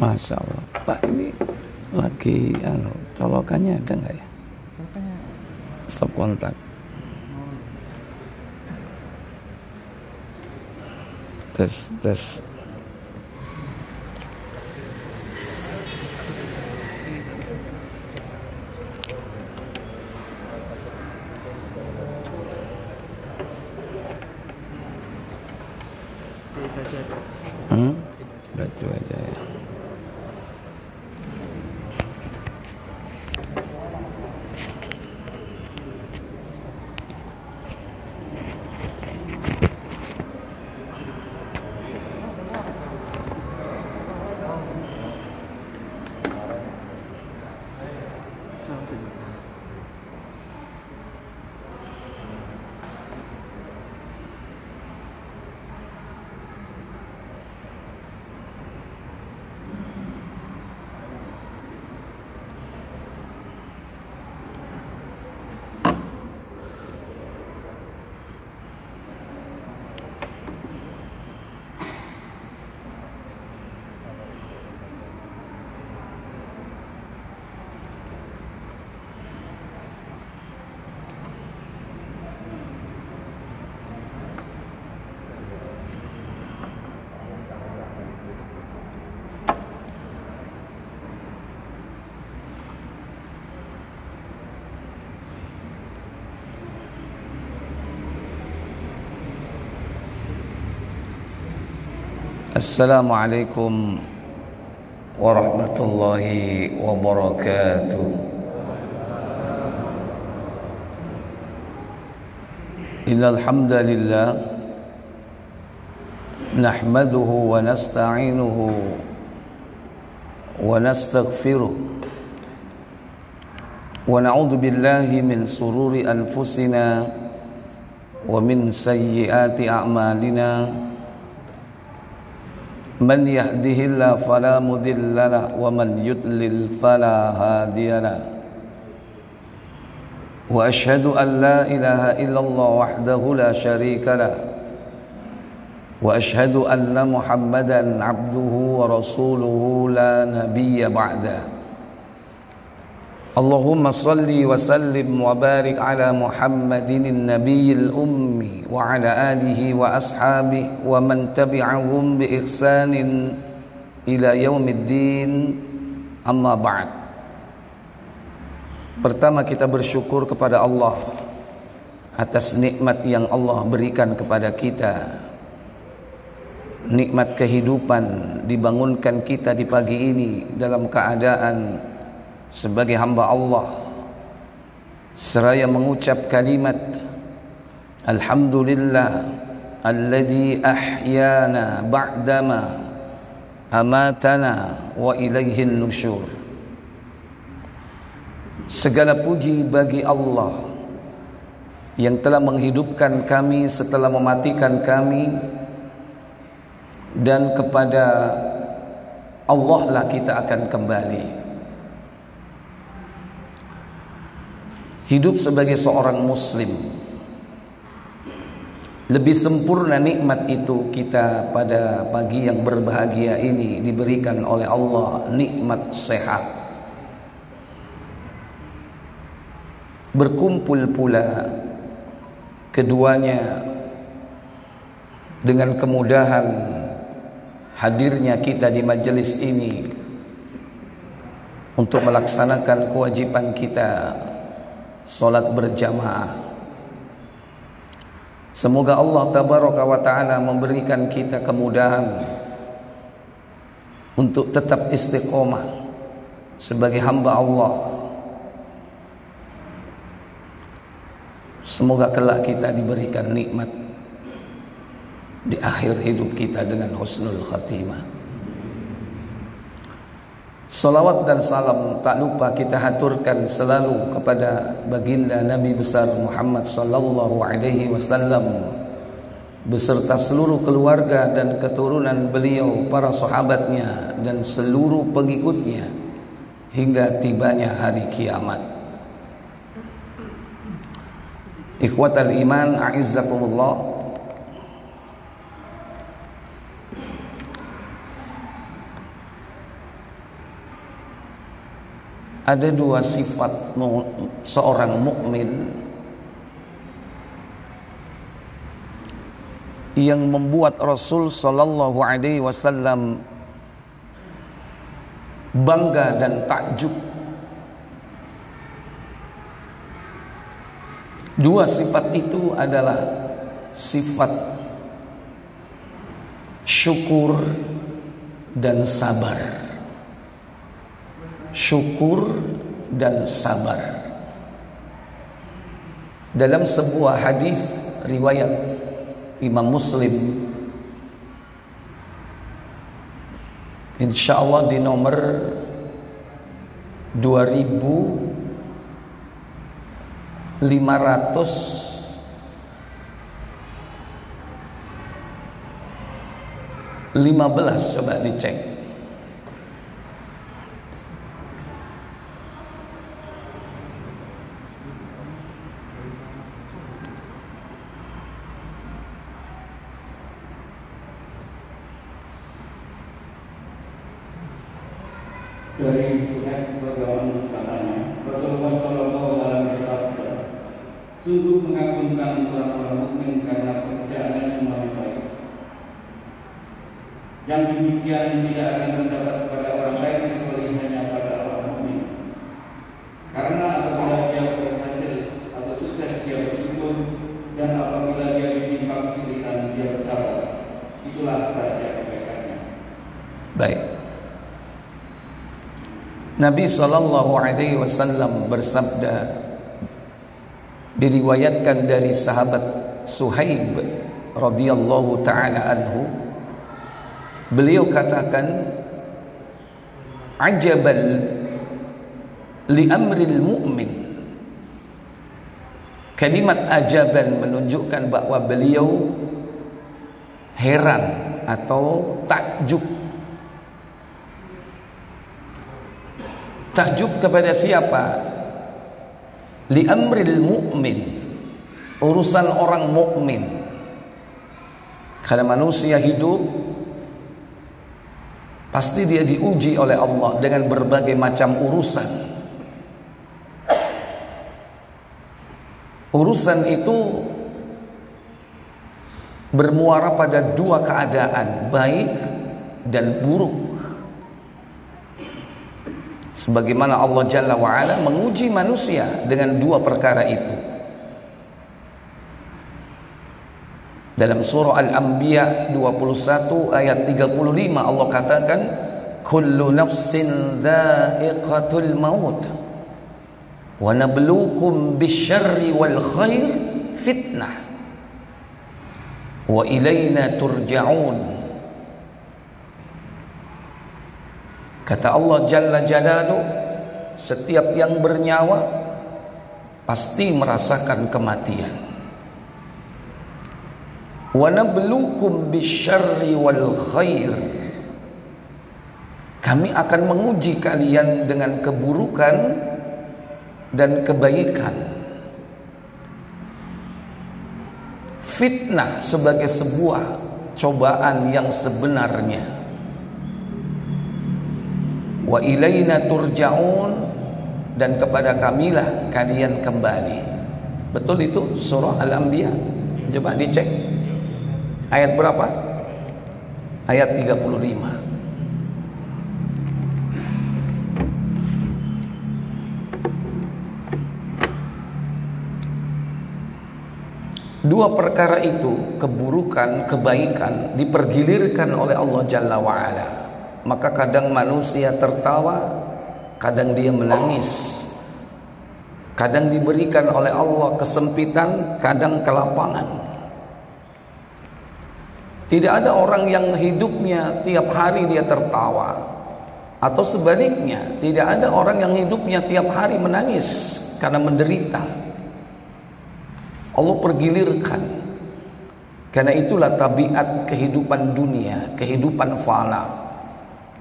Masya Allah. Pak, ini lagi colokannya ada nggak ya? Stop kontak. Tes. Baju aja ya. Assalamualaikum warahmatullahi wabarakatuh. Innal hamdalillah nahmaduhu wa nasta'inuhu wa nastaghfiruh wa na'udzu billahi min sururi anfusina wa min sayyiati a'malina. Man yahdihillahu fala mudilla lahu wa man yudlil fala hadiya lahu. Wa asyhadu an la ilaha illallah wahdahu la syarika lahu. Wa asyhadu anna Muhammadan abduhu wa rasuluhu la nabiyya ba'da. Allahumma salli wa sallim wa barik ala Muhammadin nabiyil ummi wa ala alihi wa ashabihi wa man tabi'ahum bi ihsanin ila yaumiddin, amma ba'd. Pertama, kita bersyukur kepada Allah atas nikmat yang Allah berikan kepada kita. Nikmat kehidupan, dibangunkan kita di pagi ini dalam keadaan sebagai hamba Allah, seraya mengucap kalimat alhamdulillah alladzi ahyana ba'dama amatana wa ilaihin nusyur. Segala puji bagi Allah yang telah menghidupkan kami setelah mematikan kami, dan kepada Allah lah kita akan kembali. Hidup sebagai seorang muslim, lebih sempurna nikmat itu kita pada pagi yang berbahagia ini diberikan oleh Allah nikmat sehat. Berkumpul pula keduanya dengan kemudahan hadirnya kita di majelis ini untuk melaksanakan kewajiban kita, salat berjamaah. Semoga Allah tabaraka wa ta'ala memberikan kita kemudahan untuk tetap istiqomah sebagai hamba Allah. Semoga kelak kita diberikan nikmat di akhir hidup kita dengan husnul khatimah. Salawat dan salam tak lupa kita haturkan selalu kepada baginda Nabi besar Muhammad sallallahu alaihi wasallam beserta seluruh keluarga dan keturunan beliau, para sahabatnya dan seluruh pengikutnya hingga tibanya hari kiamat. Ikhwatal iman, a'izzakumullah. ada dua sifat seorang mukmin yang membuat Rasul sallallahu alaihi wasallam bangga dan takjub. Dua sifat itu adalah sifat syukur dan sabar. Syukur dan sabar. Dalam sebuah hadis riwayat Imam Muslim, insyaallah di nomor 2515, coba dicek. Dari Suhaib bagaimana katanya, Rasulullah Shallallahu Alaihi Wasallam sungguh mengagumkan orang-orang mukmin karena pekerjaannya semuanya baik. Yang demikian tidak akan terdapat pada orang lain kecuali hanya pada orang mukmin. Karena apabila dia berhasil atau sukses dia bersyukur, dan apabila dia ditimpa kesulitan dia bersabar. Itulah rahasia kebaikannya. Baik. Nabi sallallahu alaihi wasallam bersabda, diriwayatkan dari sahabat Suhaib radhiyallahu taala anhu, beliau katakan, ajaban li amril mu'min. Kalimat ajaban menunjukkan bahwa beliau heran atau takjub. Takjub kepada siapa? Li amril mu'min, urusan orang mukmin. Kalau manusia hidup, pasti dia diuji oleh Allah dengan berbagai macam urusan. Urusan itu bermuara pada dua keadaan, baik dan buruk. Sebagaimana Allah Jalla wa'ala menguji manusia dengan dua perkara itu. Dalam surah Al-Anbiya 21 ayat 35 Allah katakan, kullu nafsin dha'iqatul maut wa nabluukum bisyarri wal khair fitnah wa ilaina turja'un. Kata Allah Jalla Jalaluhu, setiap yang bernyawa pasti merasakan kematian. Wa nabluukum bisyarri wal khair. Kami akan menguji kalian dengan keburukan dan kebaikan. Fitnah sebagai sebuah cobaan yang sebenarnya. Wa ilaina turja'un, dan kepada kamilah kalian kembali. Betul itu surah Al-Anbiya. Coba dicek. Ayat berapa? Ayat 35. Dua perkara itu, keburukan, kebaikan, dipergilirkan oleh Allah Jalla wa'ala. Maka kadang manusia tertawa, kadang dia menangis. Kadang diberikan oleh Allah kesempitan, kadang kelapangan. Tidak ada orang yang hidupnya tiap hari dia tertawa, atau sebaliknya, tidak ada orang yang hidupnya tiap hari menangis karena menderita. Allah pergilirkan. Karena itulah tabiat kehidupan dunia, kehidupan fana.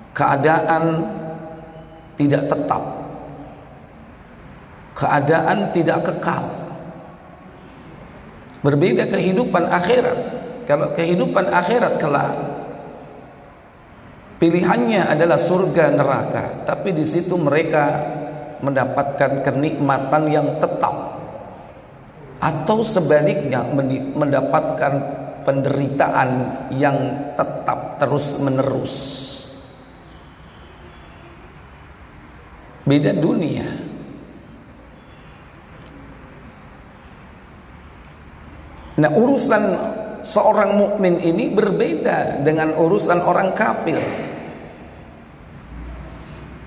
Keadaan tidak tetap, keadaan tidak kekal. Berbeda kehidupan akhirat. Kalau kehidupan akhirat kelak, pilihannya adalah surga neraka, tapi di situ mereka mendapatkan kenikmatan yang tetap, atau sebaliknya mendapatkan penderitaan yang tetap terus menerus. Beda dunia. Nah, urusan seorang mukmin ini berbeda dengan urusan orang kafir.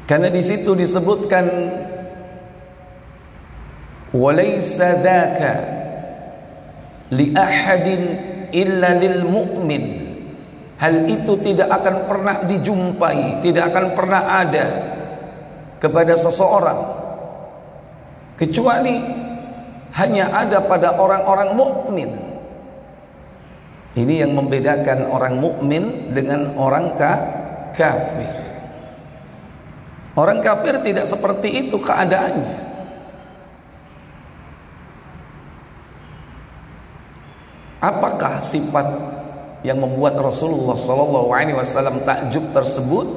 Karena di situ disebutkan walaysa dzaka li ahadin illa lil mu'min. Hal itu tidak akan pernah dijumpai, tidak akan pernah ada kepada seseorang kecuali hanya ada pada orang-orang mukmin. Ini yang membedakan orang mukmin dengan orang kafir. Orang kafir tidak seperti itu keadaannya. Apakah sifat yang membuat Rasulullah SAW takjub tersebut?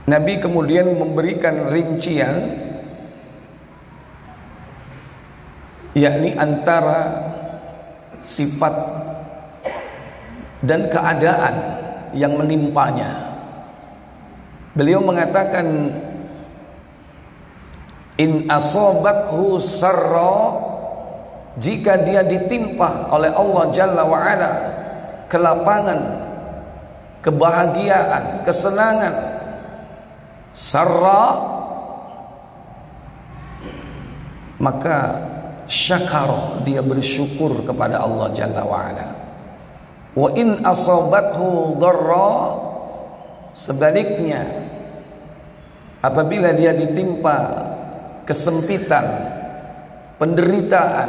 Nabi kemudian memberikan rincian, yakni antara sifat dan keadaan yang menimpanya. Beliau mengatakan, in asobathu sarra, jika dia ditimpa oleh Allah Jalla wa'ala kelapangan, kebahagiaan, kesenangan, sarra, maka syakara, dia bersyukur kepada Allah Jalla wa'ala. Wa in asobathu dharra, sebaliknya apabila dia ditimpa kesempitan, penderitaan,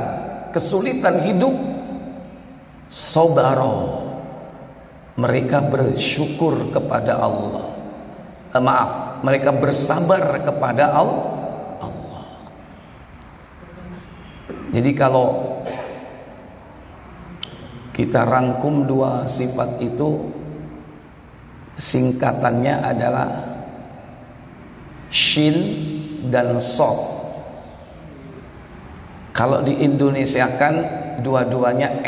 kesulitan hidup, sabara, mereka bersyukur kepada Allah. Mereka bersabar kepada Allah. Jadi kalau kita rangkum dua sifat itu, singkatannya adalah shin dan sod. Kalau di Indonesiakan dua-duanya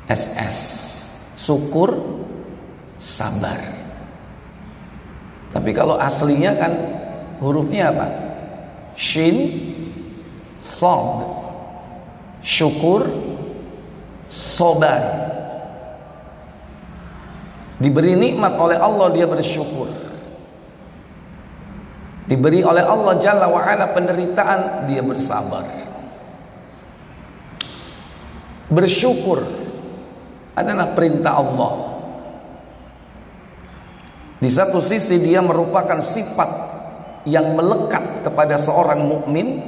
SS, syukur, sabar. Tapi kalau aslinya kan hurufnya apa? Shin, sod, syukur, sabar. Diberi nikmat oleh Allah, dia bersyukur. Diberi oleh Allah Jalla wa'ala penderitaan, dia bersabar. Bersyukur adalah perintah Allah. Di satu sisi dia merupakan sifat yang melekat kepada seorang mukmin,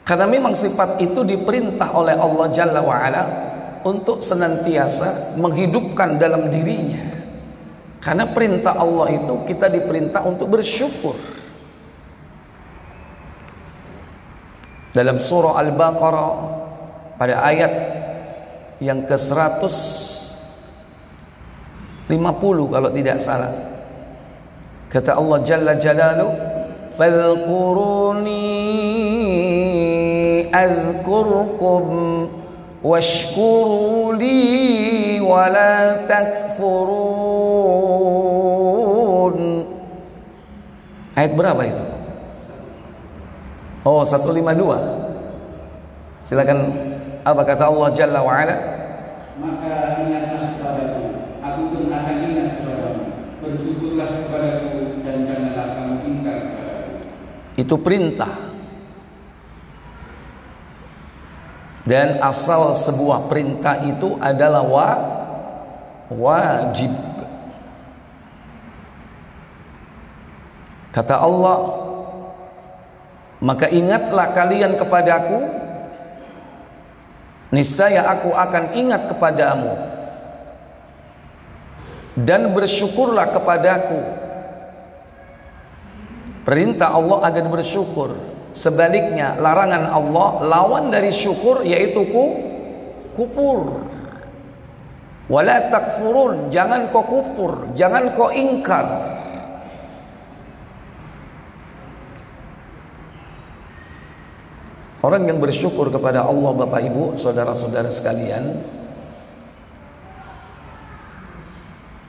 karena memang sifat itu diperintah oleh Allah Jalla wa'ala untuk senantiasa menghidupkan dalam dirinya. Karena perintah Allah itu kita diperintah untuk bersyukur. Dalam surah Al-Baqarah pada ayat yang ke-150 kalau tidak salah, kata Allah Jalla Jalaluhu, fadhkuruni azkurkum washkuru li wa la takfurun. Ayat berapa itu? Oh, 152. Silakan, apa kata Allah Jalla wa Ala? Maka ingatlah kepadaku, aku pun akan ingat kepadamu. Bersyukurlah kepadaku dan janganlah kamu ingkar kepadaku. Itu perintah. Dan asal sebuah perintah itu adalah wajib. Kata Allah, maka ingatlah kalian kepadaku, niscaya aku akan ingat kepadamu, dan bersyukurlah kepadaku. Perintah Allah agar bersyukur. Sebaliknya larangan Allah, lawan dari syukur, yaitu kufur. Wala takfurun, jangan kau kufur, jangan kau ingkar. Orang yang bersyukur kepada Allah, Bapak Ibu, saudara-saudara sekalian,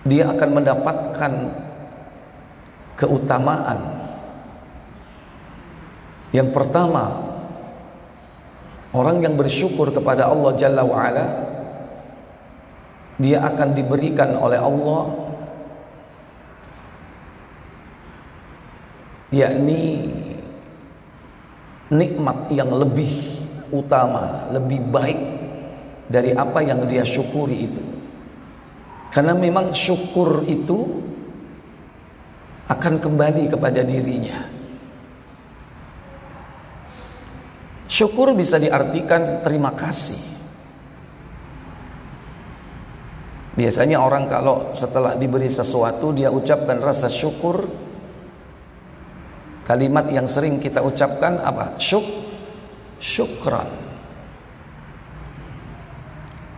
dia akan mendapatkan keutamaan. Yang pertama, orang yang bersyukur kepada Allah Jalla wa'ala, dia akan diberikan oleh Allah yakni nikmat yang lebih utama, lebih baik dari apa yang dia syukuri itu. Karena memang syukur itu akan kembali kepada dirinya. Syukur bisa diartikan terima kasih. Biasanya orang kalau setelah diberi sesuatu dia ucapkan rasa syukur. Kalimat yang sering kita ucapkan apa? Syukran.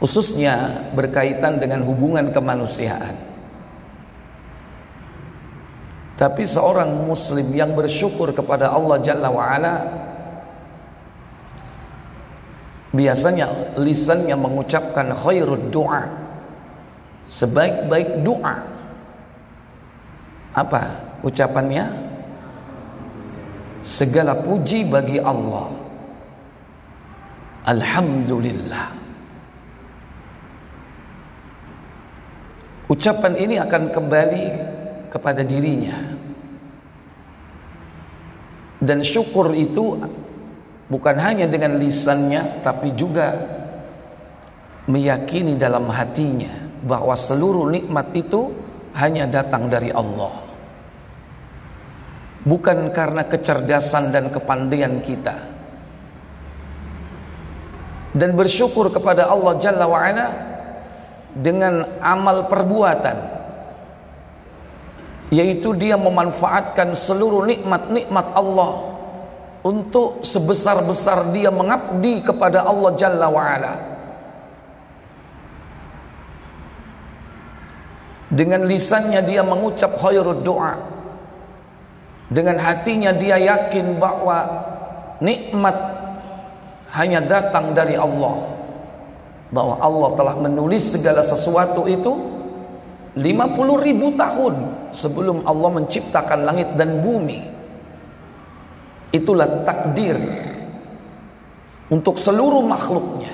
Khususnya berkaitan dengan hubungan kemanusiaan. Tapi seorang muslim yang bersyukur kepada Allah Jalla wa'ala, biasanya lisannya mengucapkan khairud du'a, sebaik-baik doa. Apa ucapannya? Segala puji bagi Allah, alhamdulillah. Ucapan ini akan kembali kepada dirinya. Dan syukur itu bukan hanya dengan lisannya, tapi juga meyakini dalam hatinya bahwa seluruh nikmat itu hanya datang dari Allah. Bukan karena kecerdasan dan kepandaian kita. Dan bersyukur kepada Allah Jalla wa'ala dengan amal perbuatan, yaitu dia memanfaatkan seluruh nikmat-nikmat Allah untuk sebesar-besar dia mengabdi kepada Allah Jalla wa'ala. Dengan lisannya dia mengucap khairud doa, dengan hatinya dia yakin bahwa nikmat hanya datang dari Allah, bahwa Allah telah menulis segala sesuatu itu 50.000 tahun sebelum Allah menciptakan langit dan bumi. Itulah takdir untuk seluruh makhluknya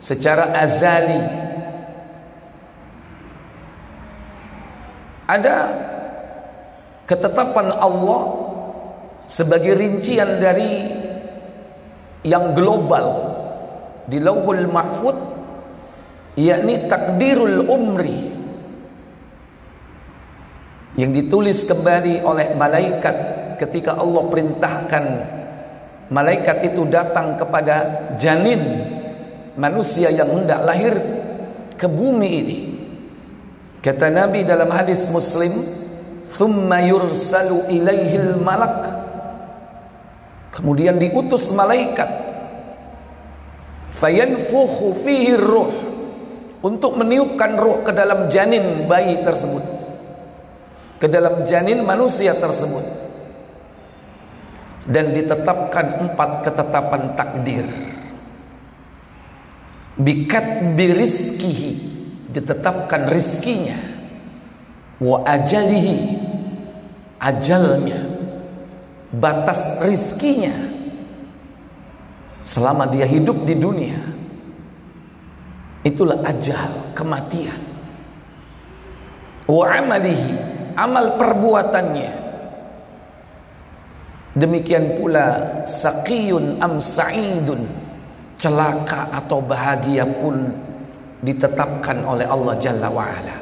secara azali. Ada ketetapan Allah sebagai rincian dari yang global di Lauhul Mahfuz, yakni takdirul umri, yang ditulis kembali oleh malaikat ketika Allah perintahkan malaikat itu datang kepada janin manusia yang hendak lahir ke bumi ini. Kata Nabi dalam hadis Muslim, thumma yursalu ilaihil malak, kemudian diutus malaikat, fayanfukhu fihi ruh, untuk meniupkan ruh ke dalam janin bayi tersebut, ke dalam janin manusia tersebut, dan ditetapkan 4 ketetapan takdir. Bikat birizkihi, ditetapkan rizkinya, wa ajalihi, ajalnya, batas rizkinya selama dia hidup di dunia. Itulah ajal, kematian. Wa amalihi, amal perbuatannya. Demikian pula saqiyun am sa'idun, celaka atau bahagia pun ditetapkan oleh Allah Jalla wa'ala.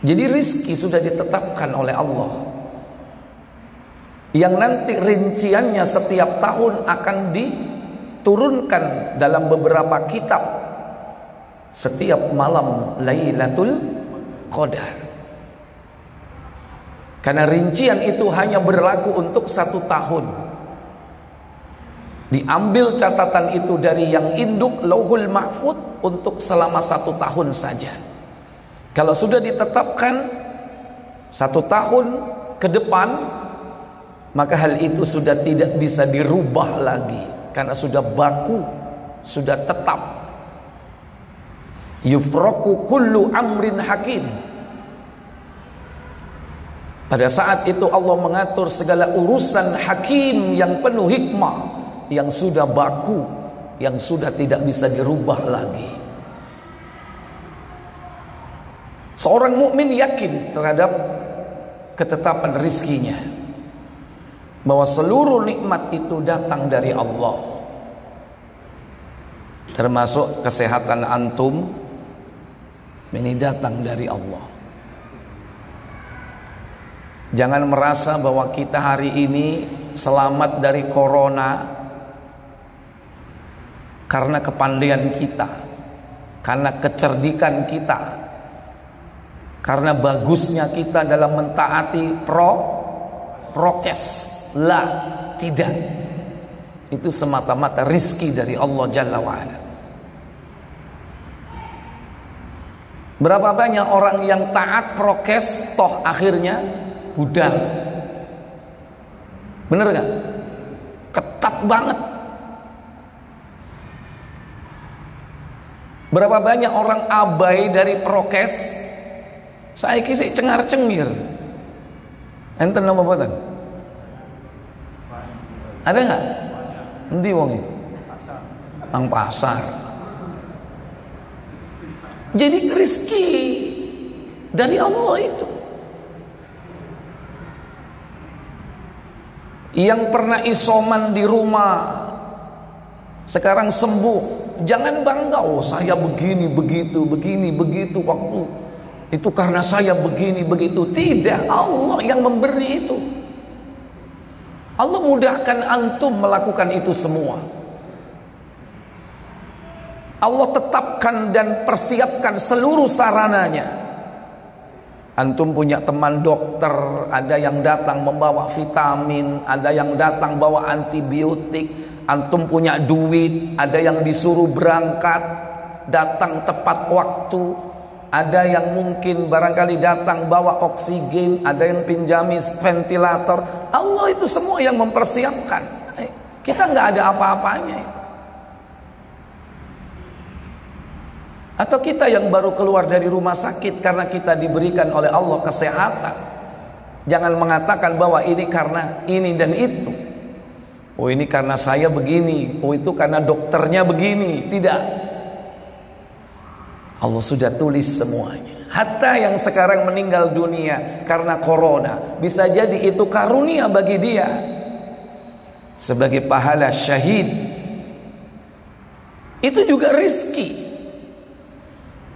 Jadi rizki sudah ditetapkan oleh Allah, yang nanti rinciannya setiap tahun akan diturunkan dalam beberapa kitab setiap malam Lailatul Qadar. Karena rincian itu hanya berlaku untuk 1 tahun. Diambil catatan itu dari yang induk Lauhul Mahfuz untuk selama 1 tahun saja. Kalau sudah ditetapkan 1 tahun ke depan, maka hal itu sudah tidak bisa dirubah lagi karena sudah baku, sudah tetap. Yufraku kullu amrin hakim. Pada saat itu Allah mengatur segala urusan hakim yang penuh hikmah, yang sudah baku, yang sudah tidak bisa dirubah lagi. Seorang mukmin yakin terhadap ketetapan rizkinya, bahwa seluruh nikmat itu datang dari Allah, termasuk kesehatan antum ini datang dari Allah. Jangan merasa bahwa kita hari ini selamat dari corona karena kepandaian kita, karena kecerdikan kita, karena bagusnya kita dalam mentaati prokes. La, tidak. Itu semata-mata rizki dari Allah Jalla wa'ala. Berapa banyak orang yang taat prokes, toh akhirnya budal. Bener gak? Ketat banget. Berapa banyak orang abai dari prokes, saya kisih cengar-cengir. Enten nama apa? Ada nggak? Endi wonge? Nang pasar. Jadi rezeki dari Allah itu. Yang pernah isoman di rumah sekarang sembuh, jangan bangga, oh saya begini begitu waktu itu karena saya begini begitu. Tidak, Allah yang memberi itu. Allah mudahkan antum melakukan itu semua. Allah tetapkan dan persiapkan seluruh sarananya. Antum punya teman dokter, ada yang datang membawa vitamin, ada yang datang bawa antibiotik. Antum punya duit, ada yang disuruh berangkat, datang tepat waktu. Ada yang mungkin barangkali datang bawa oksigen, ada yang pinjami ventilator. Allah itu semua yang mempersiapkan. Kita nggak ada apa-apanya. Atau kita yang baru keluar dari rumah sakit karena kita diberikan oleh Allah kesehatan. Jangan mengatakan bahwa ini karena ini dan itu. Oh ini karena saya begini, oh itu karena dokternya begini. Tidak. Allah sudah tulis semuanya. Hatta yang sekarang meninggal dunia karena corona, bisa jadi itu karunia bagi dia sebagai pahala syahid. Itu juga rizki.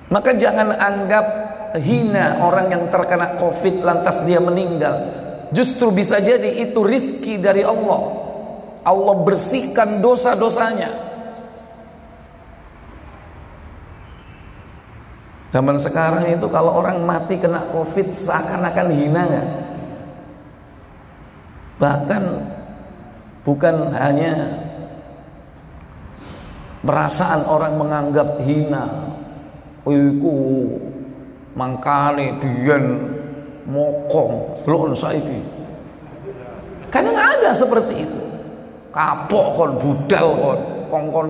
Maka jangan anggap hina orang yang terkena COVID lantas dia meninggal. Justru bisa jadi itu rizki dari Allah. Allah bersihkan dosa-dosanya. Zaman sekarang itu kalau orang mati kena COVID seakan-akan hina ya. Bahkan bukan hanya perasaan orang menganggap hina. Iku mangkane biyen mokong lho saiki. Kadang ada seperti itu. Kapok kon budal kon kongkon.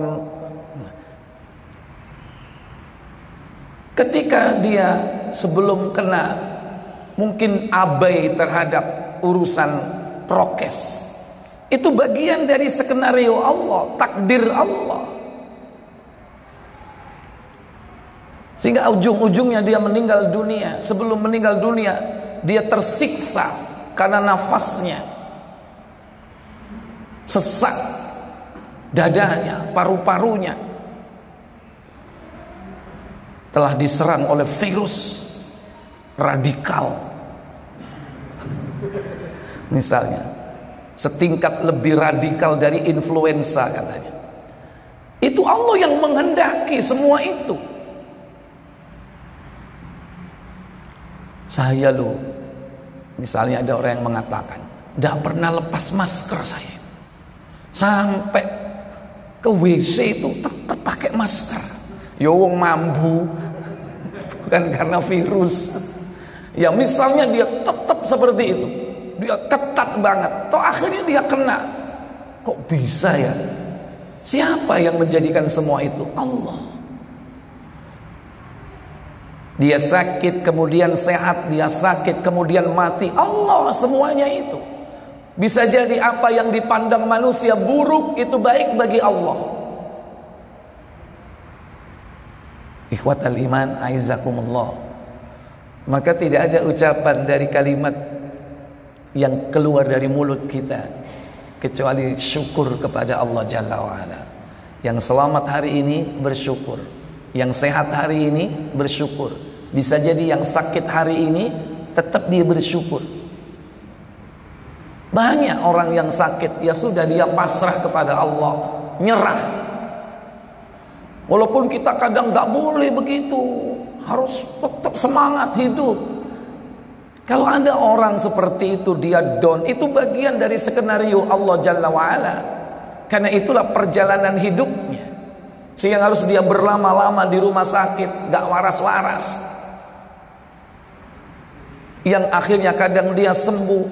Ketika dia sebelum kena mungkin abai terhadap urusan prokes, itu bagian dari skenario Allah, takdir Allah. Sehingga ujung-ujungnya dia meninggal dunia. Sebelum meninggal dunia dia tersiksa karena nafasnya sesak, dadanya, paru-parunya telah diserang oleh virus radikal. Misalnya setingkat lebih radikal dari influenza katanya. Itu Allah yang menghendaki semua itu. Saya loh, misalnya ada orang yang mengatakan tidak pernah lepas masker saya, sampai ke WC itu tetap pakai masker. Ya wong mambu, bukan karena virus. Ya misalnya dia tetap seperti itu, dia ketat banget, toh akhirnya dia kena. Kok bisa ya? Siapa yang menjadikan semua itu? Allah. Dia sakit kemudian sehat, dia sakit kemudian mati. Allah semuanya itu. Bisa jadi apa yang dipandang manusia buruk itu baik bagi Allah. Ikhwatal iman, aizakumullah. Maka tidak ada ucapan dari kalimat yang keluar dari mulut kita kecuali syukur kepada Allah Jalla wa'ala. Yang selamat hari ini bersyukur, yang sehat hari ini bersyukur. Bisa jadi yang sakit hari ini tetap dia bersyukur. Banyak orang yang sakit, ya sudah dia pasrah kepada Allah, nyerah. Walaupun kita kadang gak boleh begitu, harus tetap semangat hidup. Kalau ada orang seperti itu, dia down, itu bagian dari skenario Allah Jalla wa'ala. Karena itulah perjalanan hidupnya, sehingga harus dia berlama-lama di rumah sakit, gak waras-waras. Yang akhirnya kadang dia sembuh,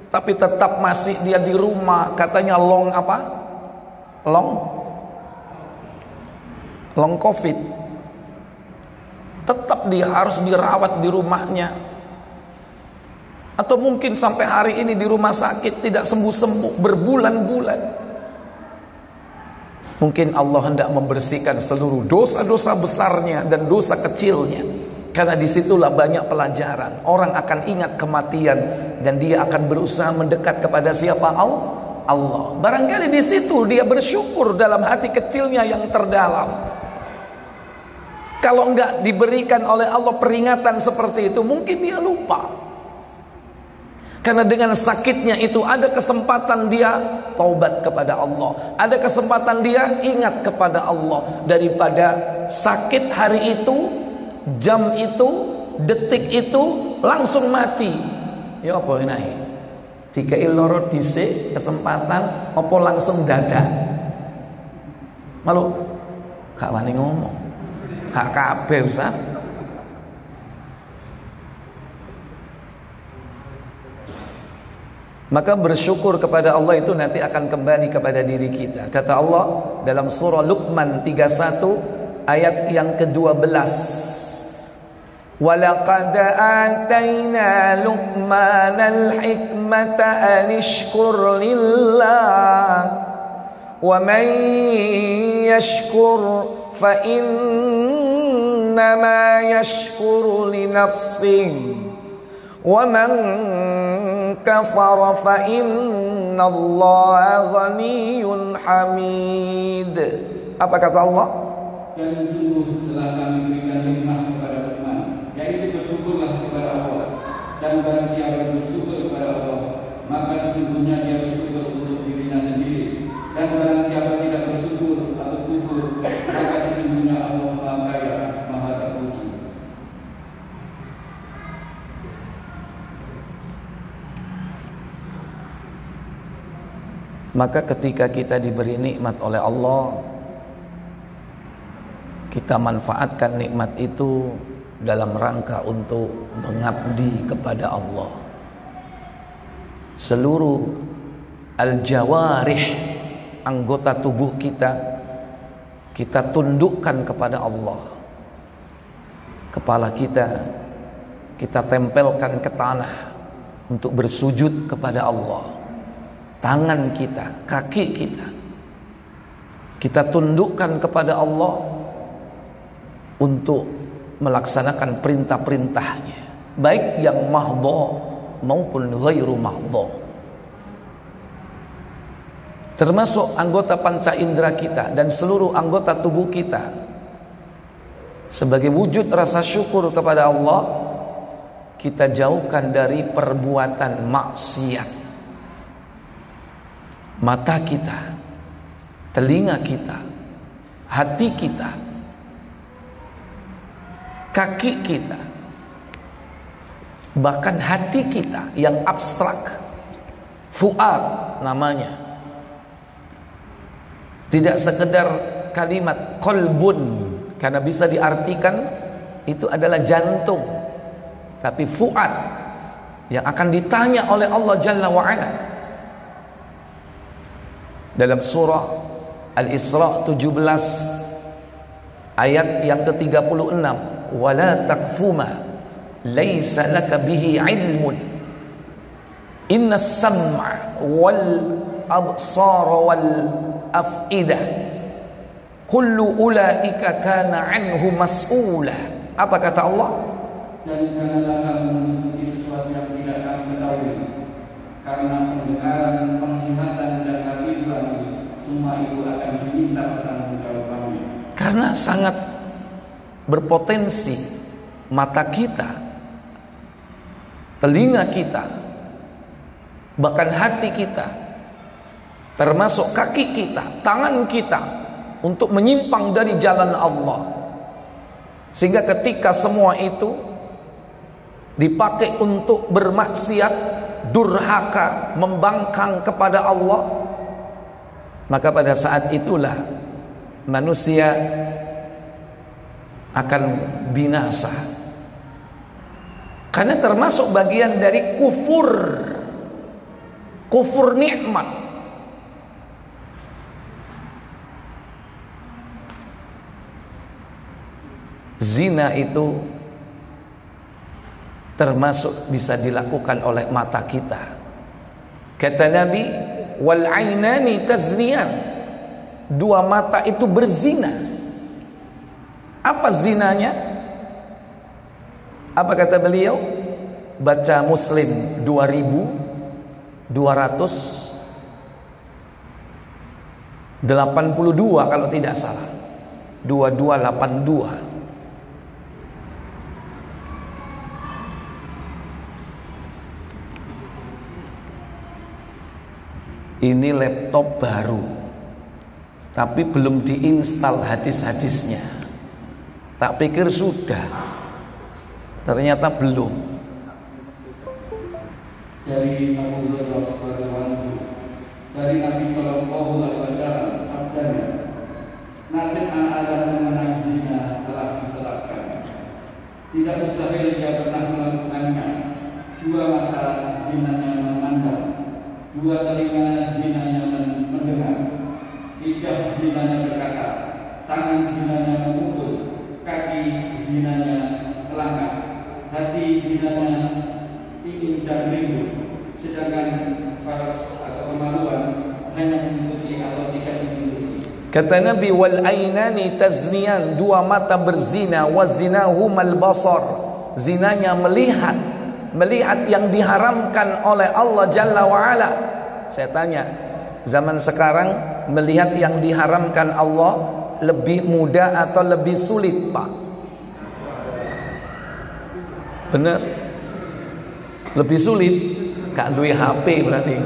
tapi tetap masih dia di rumah. Katanya long apa? Long COVID. Tetap dia harus dirawat di rumahnya. Atau mungkin sampai hari ini di rumah sakit tidak sembuh-sembuh berbulan-bulan. Mungkin Allah hendak membersihkan seluruh dosa-dosa besarnya dan dosa kecilnya. Karena disitulah banyak pelajaran. Orang akan ingat kematian dan dia akan berusaha mendekat kepada siapa? Allah. Barangkali di situ dia bersyukur dalam hati kecilnya yang terdalam. Kalau enggak diberikan oleh Allah peringatan seperti itu, mungkin dia lupa. Karena dengan sakitnya itu ada kesempatan dia taubat kepada Allah, ada kesempatan dia ingat kepada Allah. Daripada sakit hari itu, jam itu, detik itu langsung mati. Ya apa ini? Dikai loro dhisik kesempatan apa langsung dadak. Malu gak wani ngomong. Gak kabeh Ustaz. Maka bersyukur kepada Allah itu nanti akan kembali kepada diri kita. Kata Allah dalam surah Luqman 31 ayat yang ke-12. وَلَقَدْ آتَيْنَا لُقْمَانَ الْحِكْمَةَ أَنِ اشْكُرْ لِلَّهِ وَمَنْ يَشْكُرْ فَإِنَّمَا يَشْكُرُ لِنَفْسِهِ وَمَنْ كَفَرَ فَإِنَّ اللَّهَ غَنِيٌّ حَمِيدٌ. Apa kata Allah? Dan sungguh telah kami berikan nikmat kepada Luqman, yaitu bersyukurlah kepada Allah. Dan barang siapa bersyukur kepada Allah, maka sesungguhnya dia bersyukur untuk dirinya sendiri. Dan barang siapa tidak bersyukur atau kufur, maka sesungguhnya Allah Maha Kaya, Maha Terpuji. Maka ketika kita diberi nikmat oleh Allah, kita manfaatkan nikmat itu dalam rangka untuk mengabdi kepada Allah. Seluruh al-jawarih, anggota tubuh kita tundukkan kepada Allah. Kepala kita tempelkan ke tanah untuk bersujud kepada Allah. Tangan kita, kaki kita tundukkan kepada Allah untuk melaksanakan perintah-perintahnya, baik yang mahdha maupun ghairu mahdha. Termasuk anggota panca indera kita dan seluruh anggota tubuh kita. Sebagai wujud rasa syukur kepada Allah, kita jauhkan dari perbuatan maksiat. Mata kita, telinga kita, hati kita, kaki kita, bahkan hati kita yang abstrak, fuad namanya, tidak sekedar kalimat qalbun, karena bisa diartikan itu adalah jantung, tapi fuad yang akan ditanya oleh Allah Jalla wa'ala. Dalam surah Al-Isra 17 ayat yang ke-36, wala taqfuma laisa laka bihi ilmun innas sam'a wal absara wal af'idah kullu ulaika kana anhu mas'ula. Apa kata Allah? Dan janganlah kamu mengikuti sesuatu yang tidak kamu ketahui, karena pendengaran, penglihatan dan hati nurani semua itu akan diminta pertanggungjawabannya. Karena sangat berpotensi mata kita, telinga kita, bahkan hati kita, termasuk kaki kita, tangan kita, untuk menyimpang dari jalan Allah. Sehingga ketika semua itu dipakai untuk bermaksiat, durhaka, membangkang kepada Allah, maka pada saat itulah manusia akan binasa. Karena termasuk bagian dari kufur nikmat. Zina itu termasuk bisa dilakukan oleh mata kita. Kata Nabi, wal ainani tazniyan, dua mata itu berzina. Apa zinanya? Apa kata beliau? Baca Muslim 2282 kalau tidak salah, 2282. Ini laptop baru, tapi belum diinstal hadis-hadisnya. Tak pikir sudah, ternyata belum. Dari Abu Hurairah radhiyallahu dari Nabi sallallahu alaihi wasallam sabdanya, nasib anak Adam mengenai zina telah ditetapkan. Tidak mustahil dia pernah melakukannya. Dua mata zinanya memandang, dua telinga zinanya mendengar, lidah zinanya berkata, tangan zinanya memukul, kaki zinanya melangkah, hati zinanya ingin dan rindu, sedangkan faras atau kemaluan hanya mengikuti atau tidak mengikuti. Kata Nabi, wal ainani tazniyan, dua mata berzina, wa zinahumal basar, zinanya melihat yang diharamkan oleh Allah Jalla wa'ala. Saya tanya, zaman sekarang melihat yang diharamkan Allah lebih mudah atau lebih sulit, Pak? Bener? Lebih sulit. Gak duwe HP berarti.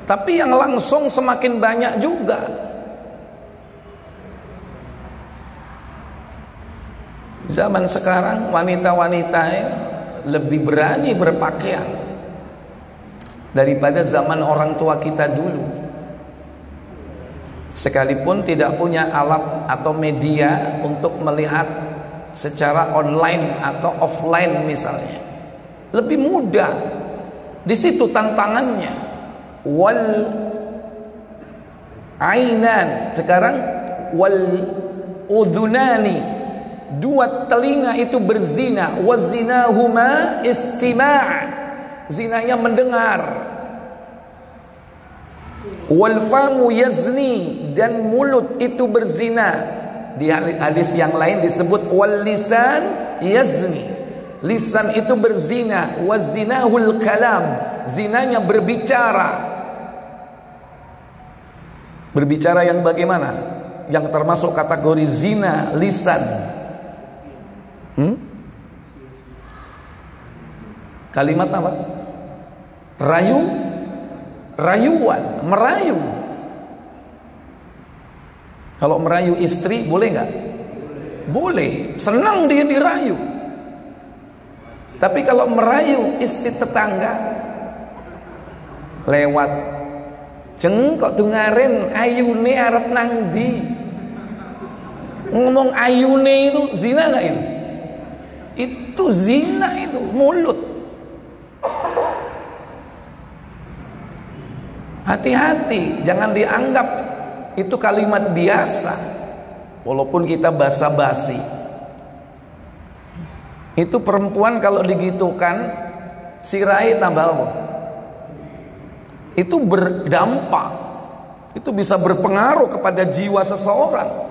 Tapi yang langsung semakin banyak juga. Zaman sekarang wanita-wanita lebih berani berpakaian daripada zaman orang tua kita dulu. Sekalipun tidak punya alat atau media untuk melihat secara online atau offline misalnya, lebih mudah. Di situ tantangannya. Wal ainan, sekarang wal udhunani, dua telinga itu berzina. Wazinahuma istima', zinanya mendengar. Wal famu yazni, dan mulut itu berzina. Di hadis yang lain disebut wal lisan yazni, lisan itu berzina. Wazinahul kalam, zinanya berbicara. Berbicara yang bagaimana? Yang termasuk kategori zina lisan. Kalimat apa? Rayuan, merayu. Kalau merayu istri boleh nggak? Boleh, senang dia dirayu. Tapi kalau merayu istri tetangga lewat, jeng kok dungaren ayune arep nang ndi? Ngomong ayune itu zina nggak itu? Itu zina, itu mulut. Hati-hati, jangan dianggap itu kalimat biasa. Walaupun kita basa-basi. Itu perempuan kalau digitukan sirai tambah. Itu berdampak. Itu bisa berpengaruh kepada jiwa seseorang.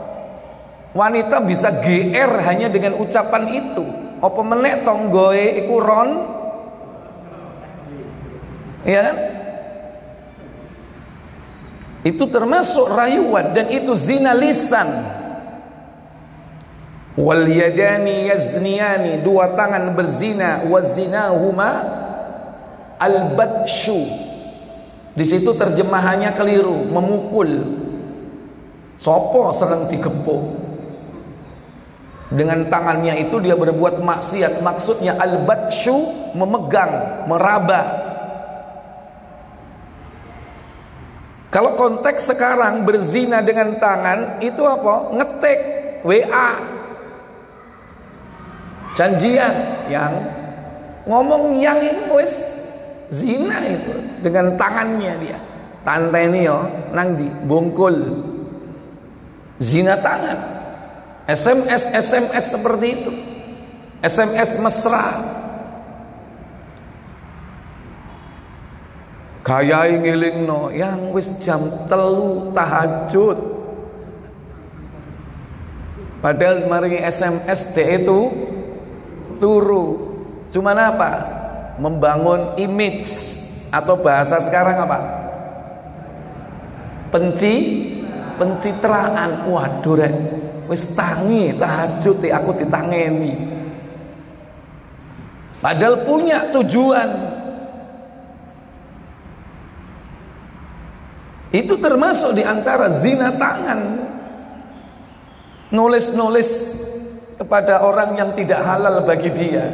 Wanita bisa GR hanya dengan ucapan itu. Apa meneh tonggoe iku ron? Ya kan? Itu termasuk rayuan dan itu zina lisan. Wal yadani yazniyani, dua tangan berzina, wazinahuma al-batshu. Di situ terjemahannya keliru, memukul. Sopo seneng digepuk. Dengan tangannya itu dia berbuat maksiat. Maksudnya al-batshu, memegang, meraba. Kalau konteks sekarang berzina dengan tangan itu apa? Ngetik, WA, janjian, yang ngomong yang itu wes zina itu dengan tangannya dia. Tanteni yo nang di bungkul. Zina tangan. SMS seperti itu. SMS mesra. Kayai ngilingno yang wis jam 3 tahajud. Padahal mari SMS itu turu. Cuman apa? Membangun image, atau bahasa sekarang apa? Pencitraan. Waduh rek, wis tangi tahajud aku ditangeni. Padahal punya tujuan. Itu termasuk di antara zina tangan. Nulis-nulis kepada orang yang tidak halal bagi dia.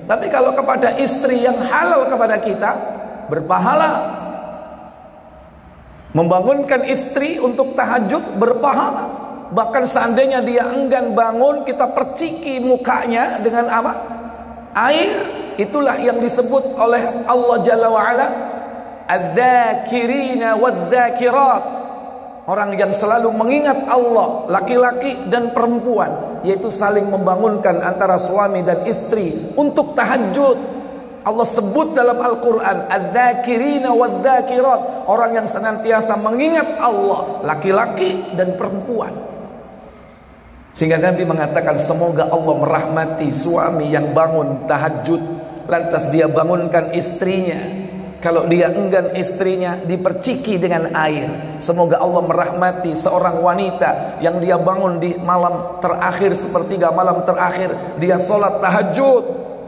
Tapi kalau kepada istri yang halal kepada kita, berpahala. Membangunkan istri untuk tahajud berpahala. Bahkan seandainya dia enggan bangun, kita perciki mukanya dengan apa? Air. Itulah yang disebut oleh Allah Jalla wa'ala, adz-dzakirina wadz-dzakirat, orang yang selalu mengingat Allah, laki-laki dan perempuan, yaitu saling membangunkan antara suami dan istri untuk tahajud. Allah sebut dalam Al-Quran adz-dzakirina wadz-dzakirat, orang yang senantiasa mengingat Allah, laki-laki dan perempuan. Sehingga Nabi mengatakan, semoga Allah merahmati suami yang bangun tahajud, lantas dia bangunkan istrinya. Kalau dia enggan istrinya, diperciki dengan air. Semoga Allah merahmati seorang wanita yang dia bangun di malam terakhir, sepertiga malam terakhir, dia sholat tahajud,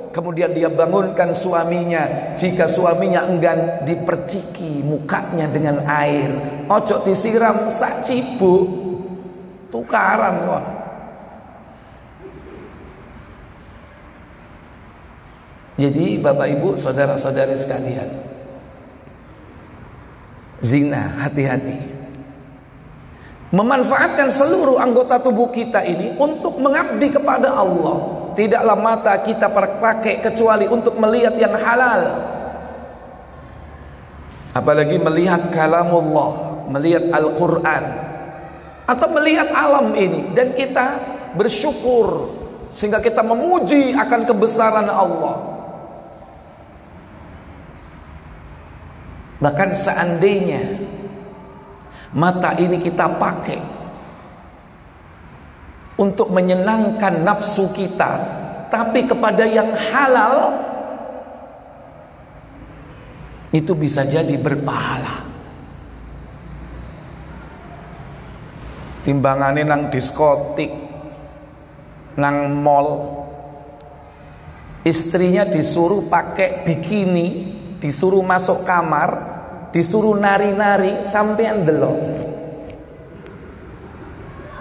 kemudian dia bangunkan suaminya. Jika suaminya enggan, diperciki mukanya dengan air. Ojo disiram sak cibuk, tukaran kok. Jadi Bapak Ibu, saudara-saudari sekalian, zina, hati-hati. Memanfaatkan seluruh anggota tubuh kita ini untuk mengabdi kepada Allah. Tidaklah mata kita pakai kecuali untuk melihat yang halal. Apalagi melihat kalamullah, melihat Al-Quran, atau melihat alam ini. Dan kita bersyukur sehingga kita memuji akan kebesaran Allah. Bahkan seandainya mata ini kita pakai untuk menyenangkan nafsu kita, tapi kepada yang halal, itu bisa jadi berpahala. Timbangannya nang diskotik, nang mall, istrinya disuruh pakai bikini, disuruh masuk kamar, disuruh nari-nari, sampean delok.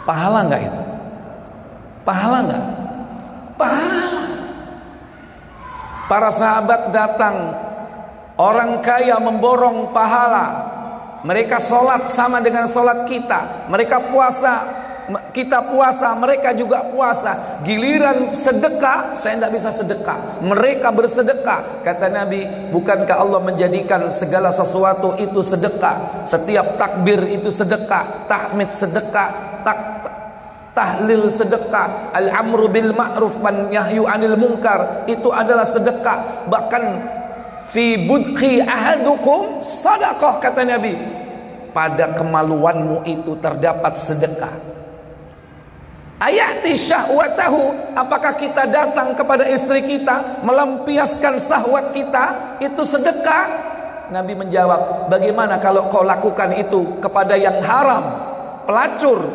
Pahala enggak itu? Pahala enggak? Pahala. Para sahabat datang, orang kaya memborong pahala. Mereka sholat sama dengan sholat kita, mereka puasa kita puasa, mereka juga puasa. Giliran sedekah, saya tidak bisa sedekah, mereka bersedekah. Kata Nabi, bukankah Allah menjadikan segala sesuatu itu sedekah? Setiap takbir itu sedekah, tahmid sedekah, tahlil sedekah, al-amru bil ma'ruf wan nahyu 'anil munkar itu adalah sedekah. Bahkan fi budqi ahadukum sadaqah, kata Nabi, pada kemaluanmu itu terdapat sedekah. Ayati syahwatahu, apakah kita datang kepada istri kita melampiaskan syahwat kita, itu sedekah? Nabi menjawab, bagaimana kalau kau lakukan itu kepada yang haram, pelacur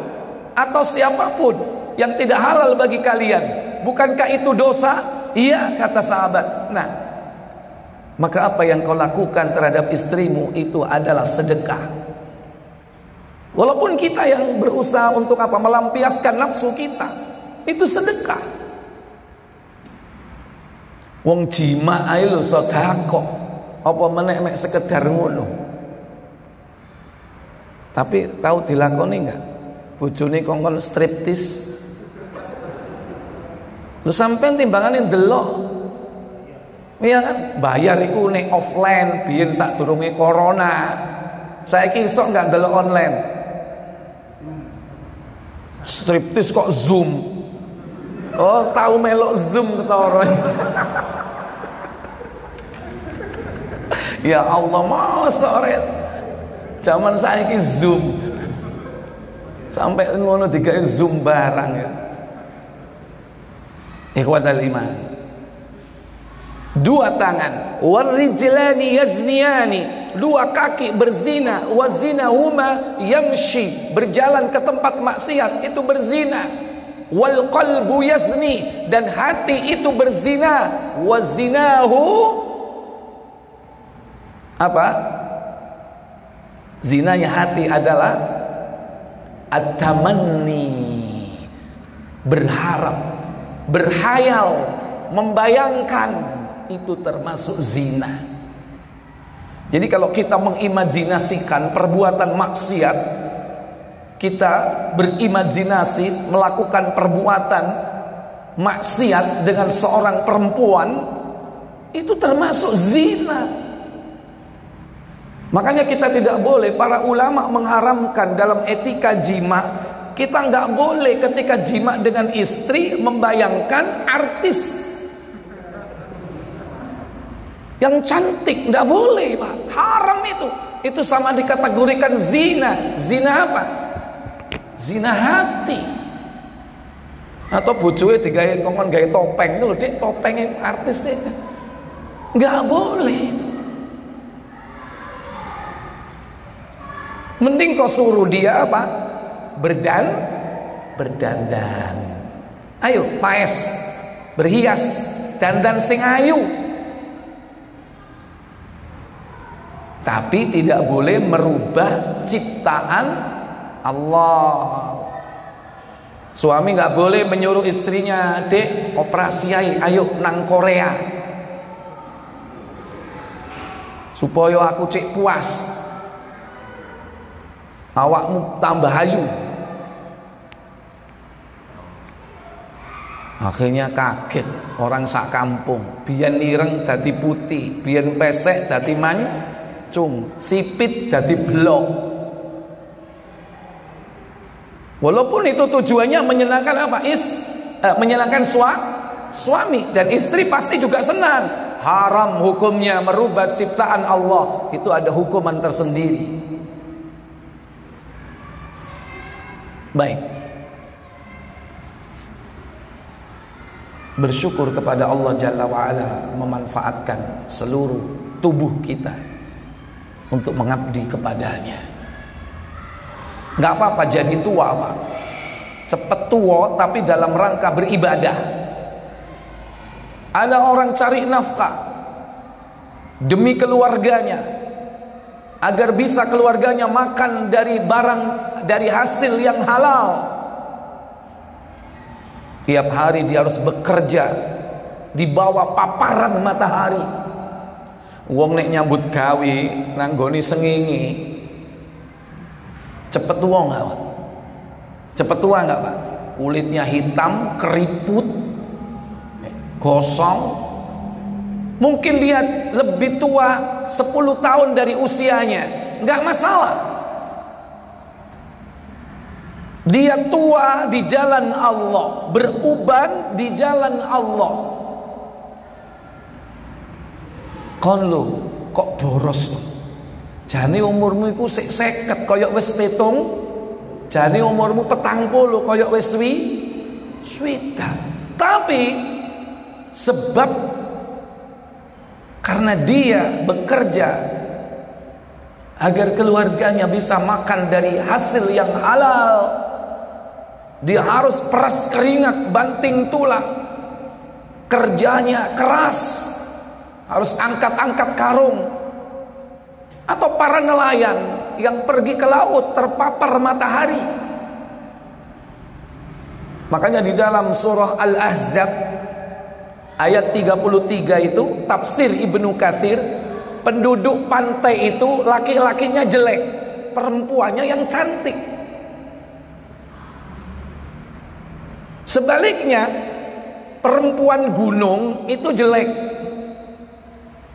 atau siapapun yang tidak halal bagi kalian, bukankah itu dosa? Iya, kata sahabat. Nah, maka apa yang kau lakukan terhadap istrimu itu adalah sedekah. Walaupun kita yang berusaha untuk apa? Melampiaskan nafsu kita, itu sedekah. Wong jima ae lho sedekah. Apa meneh mek sekedar ngono. Tapi tahu dilakoni enggak? Bojone kongkon striptis. Lu sampean timbangane ndelok. Iya kan? Bayar iku nek offline biyen sadurunge corona. Saiki iso enggak ndelok online? Striptis kok Zoom. Oh, tahu melok Zoom ketara. Ya Allah, masa ret zaman saiki Zoom. Sampai ngono digawe Zoom barang ya. Ikhwatal iman. Dua tangan, warijlani yazniyani, dua kaki berzina, wazinahuma yamshi, berjalan ke tempat maksiat itu berzina. Wal qalbu yazni, dan hati itu berzina. Wazinahu apa? Zinanya hati adalah at-tamanni, berharap, berhayal, membayangkan, itu termasuk zina. Jadi kalau kita mengimajinasikan perbuatan maksiat, kita berimajinasi melakukan perbuatan maksiat dengan seorang perempuan, itu termasuk zina. Makanya kita tidak boleh, para ulama mengharamkan dalam etika jima, kita nggak boleh ketika jima dengan istri membayangkan artis yang cantik, nggak boleh Pak, haram itu. Itu sama dikategorikan zina. Zina apa? Zina hati. Atau bojoe digawe kongkon gawe topeng itu lho, Dik, topengnya artis deh. Nggak boleh. Mending kau suruh dia apa? Berdandan. Ayo paes, berhias, dandan sing ayu. Tapi tidak boleh merubah ciptaan Allah. Suami nggak boleh menyuruh istrinya, Dek, operasi ayo nang Korea, supaya aku cek puas, awakmu tambah ayu. Akhirnya kaget orang sak kampung, biyen ireng dadi putih, biyen pesek dadi mancung, sipit dadi blok. Walaupun itu tujuannya menyenangkan apa? Menyenangkan suami, dan istri pasti juga senang. Haram hukumnya merubah ciptaan Allah, itu ada hukuman tersendiri. Baik. Bersyukur kepada Allah Jalla wa'ala memanfaatkan seluruh tubuh kita untuk mengabdi kepadanya. Gak apa-apa jadi tua Pak, cepet tua tapi dalam rangka beribadah. Ada orang cari nafkah demi keluarganya, agar bisa keluarganya makan dari barang, dari hasil yang halal. Tiap hari dia harus bekerja di bawah paparan matahari. Wong nek nyambut gawe nanggoni sengingi, cepet wong awak. Cepet tua nggak Pak? Kulitnya hitam, keriput, gosong. Mungkin dia lebih tua 10 tahun dari usianya, nggak masalah. Dia tua di jalan Allah, beruban di jalan Allah. Kon lo kok boros? Jane umurmu iku sik 50 koyok wis tetung. Jane umurmu 40 koyok wis swidak. Tapi sebab karena dia bekerja agar keluarganya bisa makan dari hasil yang halal, dia harus peras keringat, banting tulang, kerjanya keras, harus angkat-angkat karung. Atau para nelayan yang pergi ke laut terpapar matahari. Makanya di dalam surah Al-Ahzab ayat 33 itu tafsir Ibnu Katsir, penduduk pantai itu laki-lakinya jelek, perempuannya yang cantik. Sebaliknya perempuan gunung itu jelek,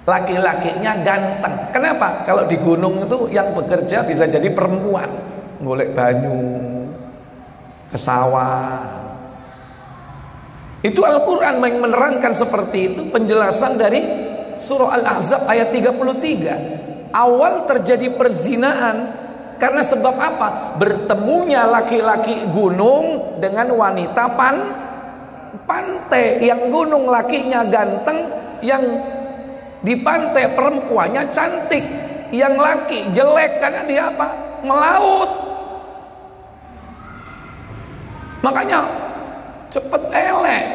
laki-lakinya ganteng. Kenapa? Kalau di gunung itu yang bekerja bisa jadi perempuan, golek banyu, ke sawah. Itu Al-Quran yang menerangkan seperti itu. Penjelasan dari surah Al-Ahzab ayat 33. Awal terjadi perzinaan karena sebab apa? Bertemunya laki-laki gunung dengan wanita pantai. Yang gunung lakinya ganteng, yang di pantai perempuannya cantik. Yang laki jelek karena dia apa? Melaut. Makanya cepet elek.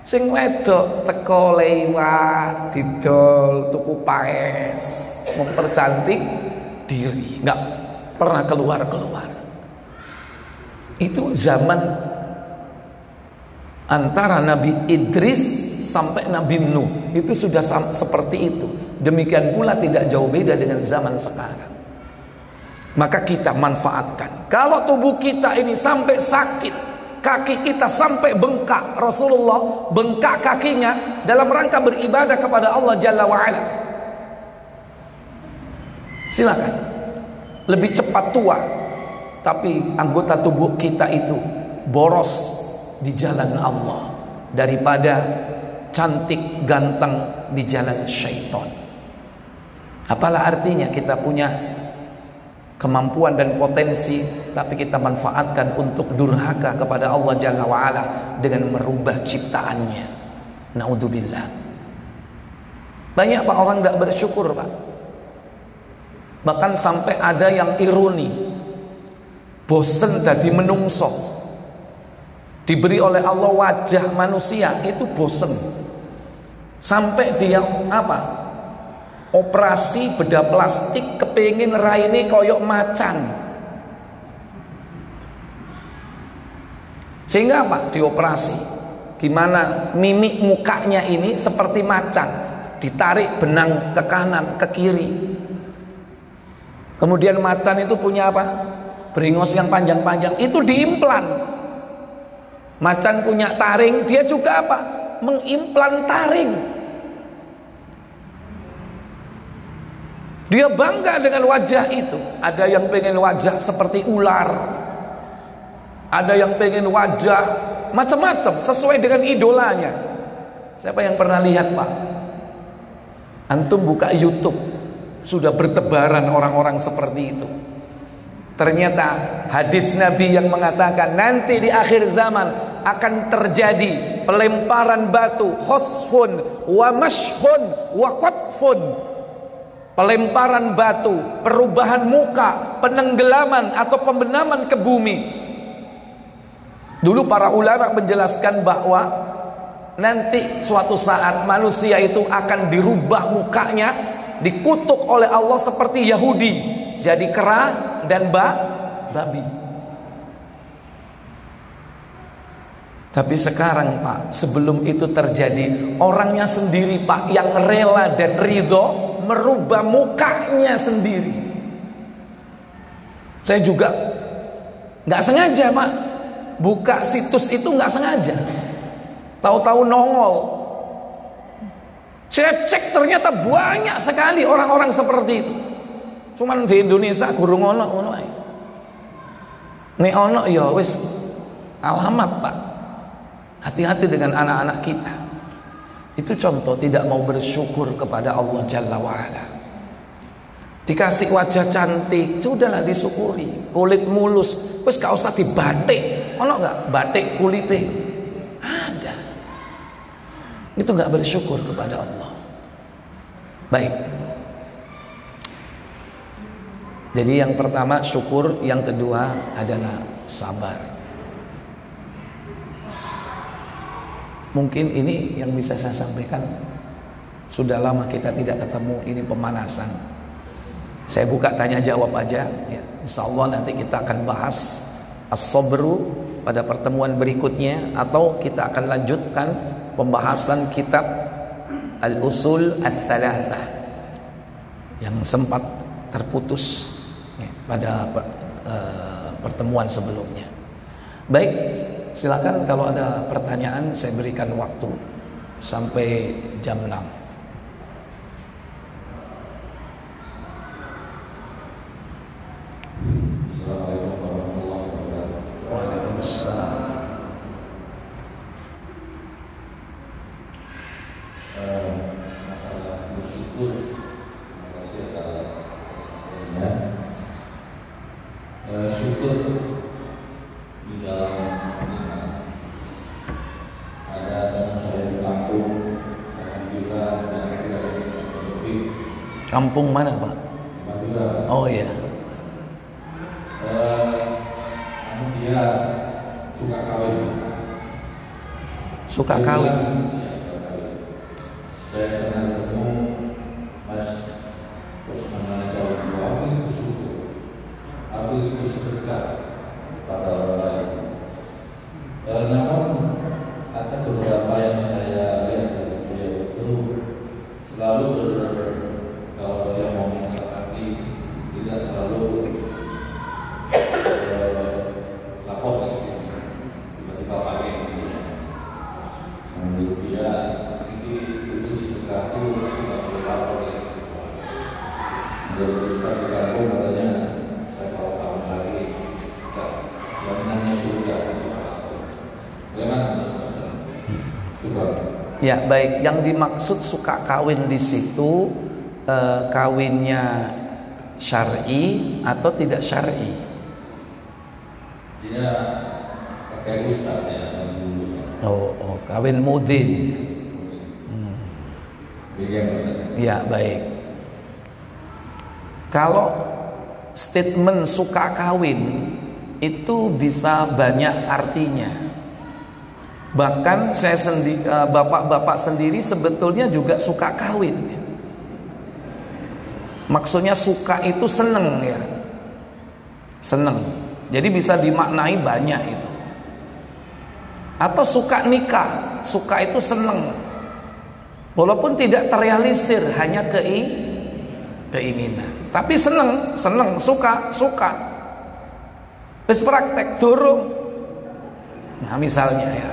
Sing wedok teko lewat didol tuku paes, mempercantik diri, nggak pernah keluar. Itu zaman antara Nabi Idris sampai Nabi Nuh, itu sudah seperti itu. Demikian pula tidak jauh beda dengan zaman sekarang. Maka kita manfaatkan. Kalau tubuh kita ini sampai sakit, kaki kita sampai bengkak, Rasulullah bengkak kakinya dalam rangka beribadah kepada Allah Jalla wa'ala. Silakan lebih cepat tua, tapi anggota tubuh kita itu boros di jalan Allah daripada cantik ganteng di jalan syaitan. Apalah artinya kita punya kemampuan dan potensi, tapi kita manfaatkan untuk durhaka kepada Allah Jalla wa'ala dengan merubah ciptaannya. Naudzubillah. Banyak Pak orang tidak bersyukur Pak. Bahkan sampai ada yang ironi, bosen dadi menungso, diberi oleh Allah wajah manusia itu bosen, sampai dia apa? Operasi bedah plastik kepingin raine koyok macan. Sehingga apa? Dioperasi. Gimana mimik mukanya ini seperti macan, ditarik benang ke kanan, ke kiri. Kemudian macan itu punya apa? Beringos yang panjang-panjang, itu diimplan. Macan punya taring, dia juga apa? Mengimplan taring. Dia bangga dengan wajah itu. Ada yang pengen wajah seperti ular, ada yang pengen wajah macam-macam sesuai dengan idolanya. Siapa yang pernah lihat Pak? Antum buka YouTube, sudah bertebaran orang-orang seperti itu. Ternyata hadis Nabi yang mengatakan nanti di akhir zaman akan terjadi pelemparan batu, khosfun wa mashhun wa qatfun. Pelemparan batu, perubahan muka, penenggelaman atau pembenaman ke bumi. Dulu para ulama menjelaskan bahwa nanti suatu saat manusia itu akan dirubah mukanya, dikutuk oleh Allah seperti Yahudi, jadi kera dan babi. Tapi sekarang Pak, sebelum itu terjadi, orangnya sendiri Pak yang rela dan ridho merubah mukanya sendiri. Saya juga Nggak sengaja Pak, buka situs itu nggak sengaja, tahu-tahu nongol, cek ternyata banyak sekali orang-orang seperti itu. Cuman di Indonesia kurang ono ae. Nek ono ya wis alamat Pak. Hati-hati dengan anak-anak kita. Itu contoh tidak mau bersyukur kepada Allah Jalla wa'ala. Dikasih wajah cantik, sudahlah disyukuri. Kulit mulus, wis gak usah dibatik. Ono gak batik kulitnya? Ada. Itu gak bersyukur kepada Allah. Baik. Jadi yang pertama syukur, yang kedua adalah sabar. Mungkin ini yang bisa saya sampaikan. Sudah lama kita tidak ketemu, ini pemanasan. Saya buka tanya jawab aja ya. Insya Allah nanti kita akan bahas as-sabru pada pertemuan berikutnya, atau kita akan lanjutkan pembahasan kitab Al-Usul Ats-Tsalatsah yang sempat terputus ya, pada pertemuan sebelumnya. Baik, silakan kalau ada pertanyaan, saya berikan waktu sampai jam 6. Assalamualaikum warahmatullahi wabarakatuh. Waalaikumsalam. Masalah bersyukur, terima kasih atas pertanyaannya. Syukur di dalam iman. Ada teman saya di kampung, alhamdulillah dan kita lebih. Kampung mana Pak? Alhamdulillah. Oh iya. Dia suka kawin. Suka kawin. Saya pernah ketemu Mas Usman Jawab, aku itu bersyukur, aku itu bersedekah kepada orang lain. Namun ada beberapa yang saya lihat dari beliau itu selalu kalau saya mau minta lagi tidak selalu lapor ke sini, tiba-tiba pakai ini. Menurut dia ini wujud sedekahku, aku tidak boleh lapor ke sini. Menurut Ustaz di kampung katanya, saya kalau tahun lagi jaminannya surga untuk salatu. Bagaimana menurut Ustaz? Syukur. Ya baik, yang dimaksud suka kawin di situ kawinnya syar'i atau tidak syar'i? Dia pakai Ustaz ya dulu. Oh, kawin mudin. Begitu Ustaz. Ya baik. Kalau statement suka kawin itu bisa banyak artinya. Bahkan saya bapak-bapak sendiri sebetulnya juga suka kawin. Maksudnya suka itu seneng ya, seneng. Jadi bisa dimaknai banyak itu. Atau suka nikah, suka itu seneng. Walaupun tidak terrealisir, hanya keinginan. Tapi seneng, suka. Wis praktek durung. Nah, misalnya ya.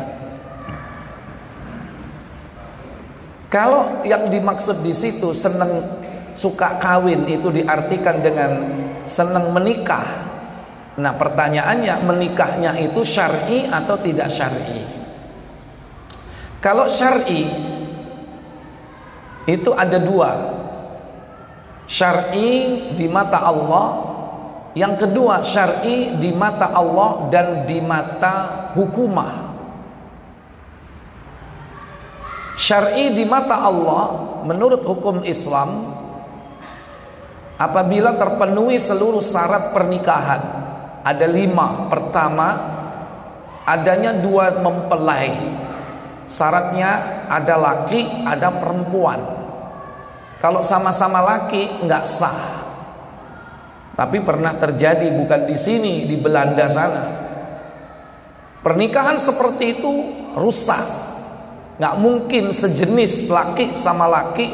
Kalau yang dimaksud di situ seneng suka kawin itu diartikan dengan seneng menikah. Nah, pertanyaannya menikahnya itu syar'i atau tidak syar'i? Kalau syar'i itu ada dua. Syar'i di mata Allah, yang kedua syar'i di mata Allah dan di mata hukumah. Syar'i di mata Allah menurut hukum Islam apabila terpenuhi seluruh syarat pernikahan. Ada 5. Pertama, adanya 2 mempelai. Syaratnya ada laki, ada perempuan. Kalau sama-sama laki nggak sah. Tapi pernah terjadi, bukan di sini, di Belanda sana. Pernikahan seperti itu rusak. Nggak mungkin sejenis laki sama laki,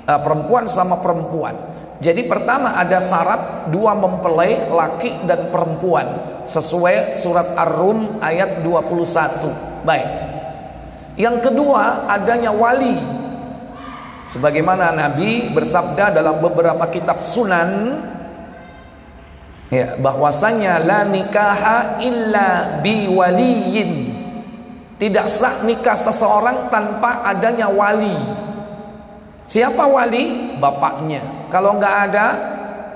perempuan sama perempuan. Jadi pertama ada syarat 2 mempelai laki dan perempuan sesuai surat Ar-Rum ayat 21. Baik. Yang kedua adanya wali. Sebagaimana Nabi bersabda dalam beberapa kitab sunan, ya, bahwasanya la nikaha illa bi waliyin. Tidak sah nikah seseorang tanpa adanya wali. Siapa wali? Bapaknya. Kalau nggak ada,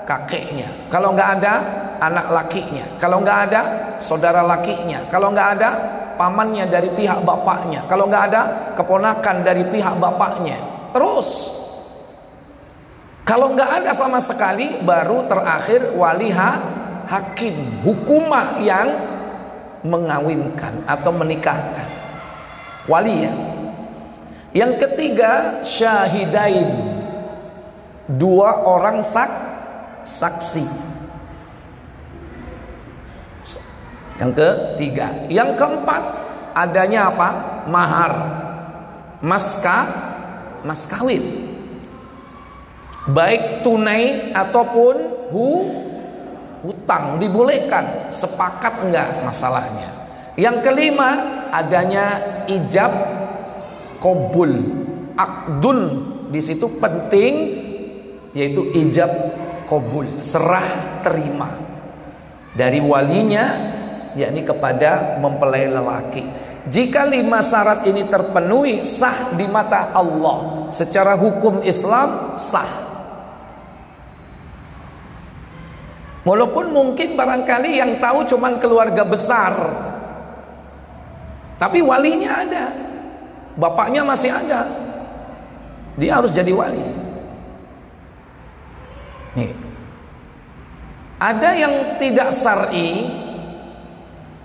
kakeknya. Kalau nggak ada, anak lakinya. Kalau nggak ada, saudara lakinya. Kalau nggak ada, pamannya dari pihak bapaknya. Kalau nggak ada, keponakan dari pihak bapaknya. Terus, kalau nggak ada sama sekali, baru terakhir wali hakim, hukumah yang mengawinkan atau menikahkan. Wali ya. Yang ketiga syahidain, 2 orang saksi. Yang ketiga. Yang keempat adanya apa? Mahar, mas kawin, baik tunai ataupun hutang dibolehkan. Sepakat enggak masalahnya. Yang kelima adanya ijab qabul, akdun. Di situ penting, yaitu ijab qabul, serah terima dari walinya, yakni kepada mempelai lelaki. Jika 5 syarat ini terpenuhi, sah di mata Allah. Secara hukum Islam sah. Walaupun mungkin barangkali yang tahu cuman keluarga besar, tapi walinya ada, bapaknya masih ada, dia harus jadi wali. Nih. Ada yang tidak syar'i,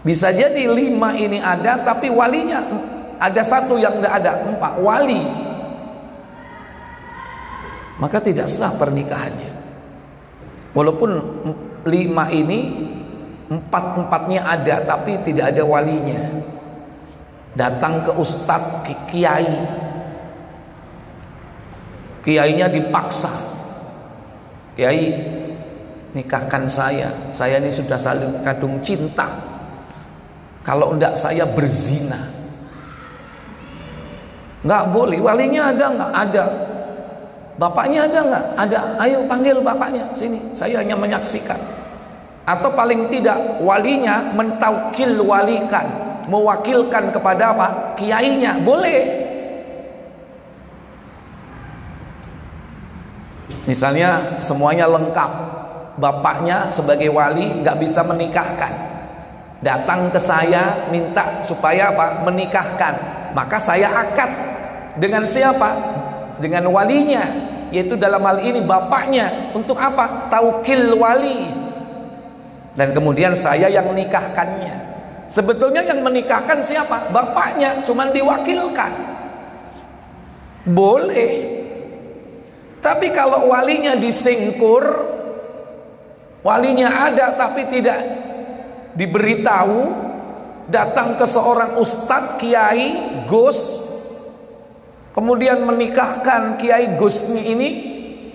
bisa jadi 5 ini ada, tapi walinya ada 1 yang tidak ada, 4 wali, maka tidak sah pernikahannya. Walaupun 5 ini 4-4-nya ada, tapi tidak ada walinya. Datang ke ustadz, ke kiainya dipaksa, kiai nikahkan saya ini sudah saling kandung cinta, kalau enggak saya berzina. Enggak boleh. Walinya ada enggak? Ada. Bapaknya ada enggak? Ada. Ayo panggil bapaknya sini, saya hanya menyaksikan. Atau paling tidak walinya mentaukil-walikan, mewakilkan kepada apa? Kiainya. Boleh. Misalnya semuanya lengkap, bapaknya sebagai wali nggak bisa menikahkan, datang ke saya minta supaya apa? Menikahkan. Maka saya akad dengan siapa? Dengan walinya, yaitu dalam hal ini bapaknya. Untuk apa? Taukil wali. Dan kemudian saya yang menikahkannya. Sebetulnya yang menikahkan siapa? Bapaknya, cuman diwakilkan. Boleh. Tapi kalau walinya disingkur, walinya ada tapi tidak diberitahu, datang ke seorang ustadz, kiai, gus, kemudian menikahkan kiai gusnya ini,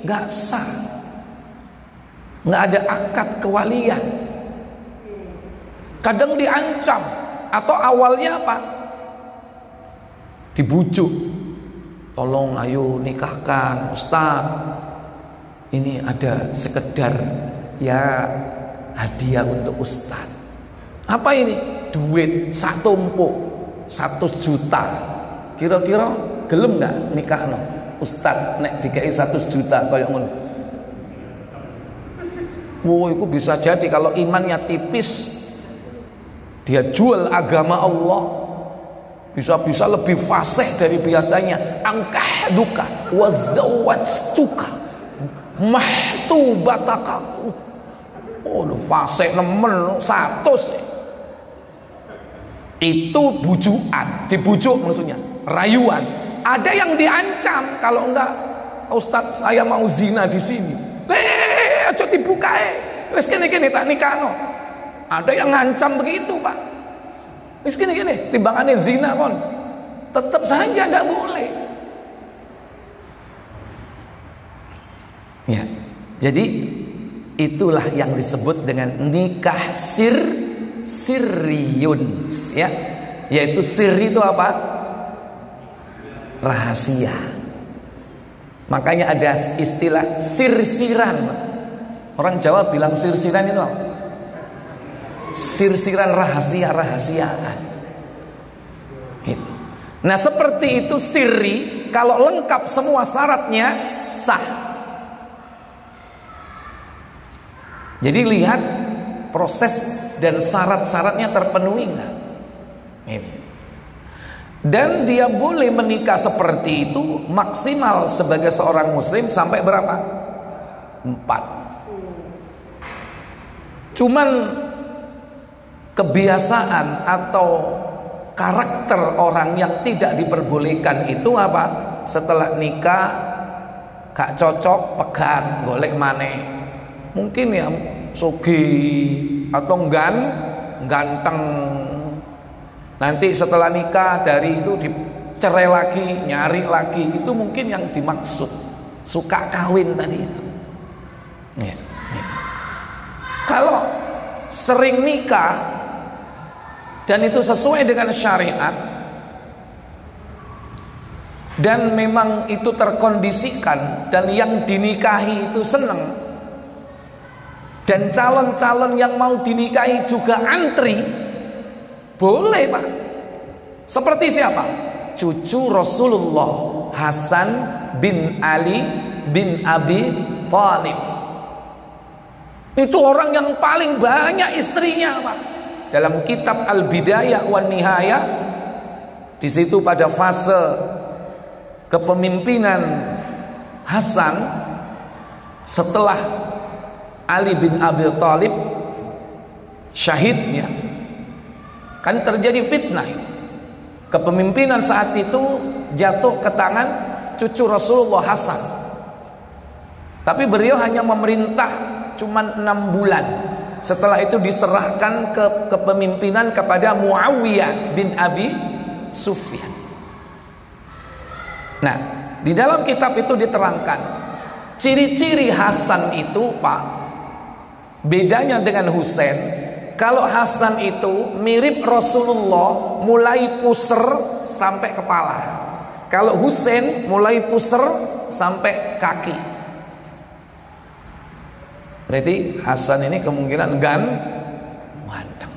nggak sah, nggak ada akad kewalian. Kadang diancam, atau awalnya apa? Dibujuk, tolong ayo nikahkan ustadz, ini ada sekedar ya hadiah untuk ustadz. Apa ini? Duit 1 empuk 100 juta. Kira-kira gelem nggak nikah no? Ustadz nek dikai 100 juta kayak ngono. Wow, itu bisa jadi kalau imannya tipis, dia jual agama Allah, bisa-bisa lebih fasih dari biasanya. Angkah duka wazawajtuka mahtubataka. Oh, fasih nemen 100. Itu bujukan, dibujuk maksudnya, rayuan. Ada yang diancam, kalau enggak Ustadz saya mau zina di sini. Aja dibuka wis kene tak nikahno. Ada yang ngancam begitu, Pak. Wis kene timbangane zina kon. Tetap saja enggak boleh. Ya. Jadi itulah yang disebut dengan nikah sirriyun, ya. Yaitu sir itu apa? Rahasia. Makanya ada istilah sirsiran. Orang Jawa bilang sirsiran itu apa? Sirsiran, rahasia-rahasiaan. Itu. Nah, seperti itu sirri, kalau lengkap semua syaratnya sah. Jadi lihat proses dan syarat-syaratnya terpenuhi enggak? Ini. Dan dia boleh menikah seperti itu maksimal sebagai seorang muslim sampai berapa? 4. Cuman kebiasaan atau karakter orang yang tidak diperbolehkan itu apa? Setelah nikah gak cocok, pegat, golek maneh. Mungkin ya sugih atau ganteng. Nanti setelah nikah dari itu dicerai lagi, nyari lagi. Itu mungkin yang dimaksud suka kawin tadi itu. Ya. Kalau sering nikah dan itu sesuai dengan syariat dan memang itu terkondisikan dan yang dinikahi itu seneng dan calon-calon yang mau dinikahi juga antri, boleh Pak. Seperti siapa? Cucu Rasulullah, Hasan bin Ali bin Abi Thalib. Itu orang yang paling banyak istrinya Pak. Dalam kitab Al-Bidayah wan Nihayah, di situ pada fase kepemimpinan Hasan setelah Ali bin Abi Thalib syahidnya, kan terjadi fitnah. Kepemimpinan saat itu jatuh ke tangan cucu Rasulullah Hasan. Tapi beliau hanya memerintah cuma 6 bulan. Setelah itu diserahkan ke kepemimpinan kepada Muawiyah bin Abi Sufyan. Nah, di dalam kitab itu diterangkan ciri-ciri Hasan itu Pak, bedanya dengan Husain. Kalau Hasan itu mirip Rasulullah mulai pusar sampai kepala. Kalau Husain mulai pusar sampai kaki. Berarti Hasan ini kemungkinan ganteng.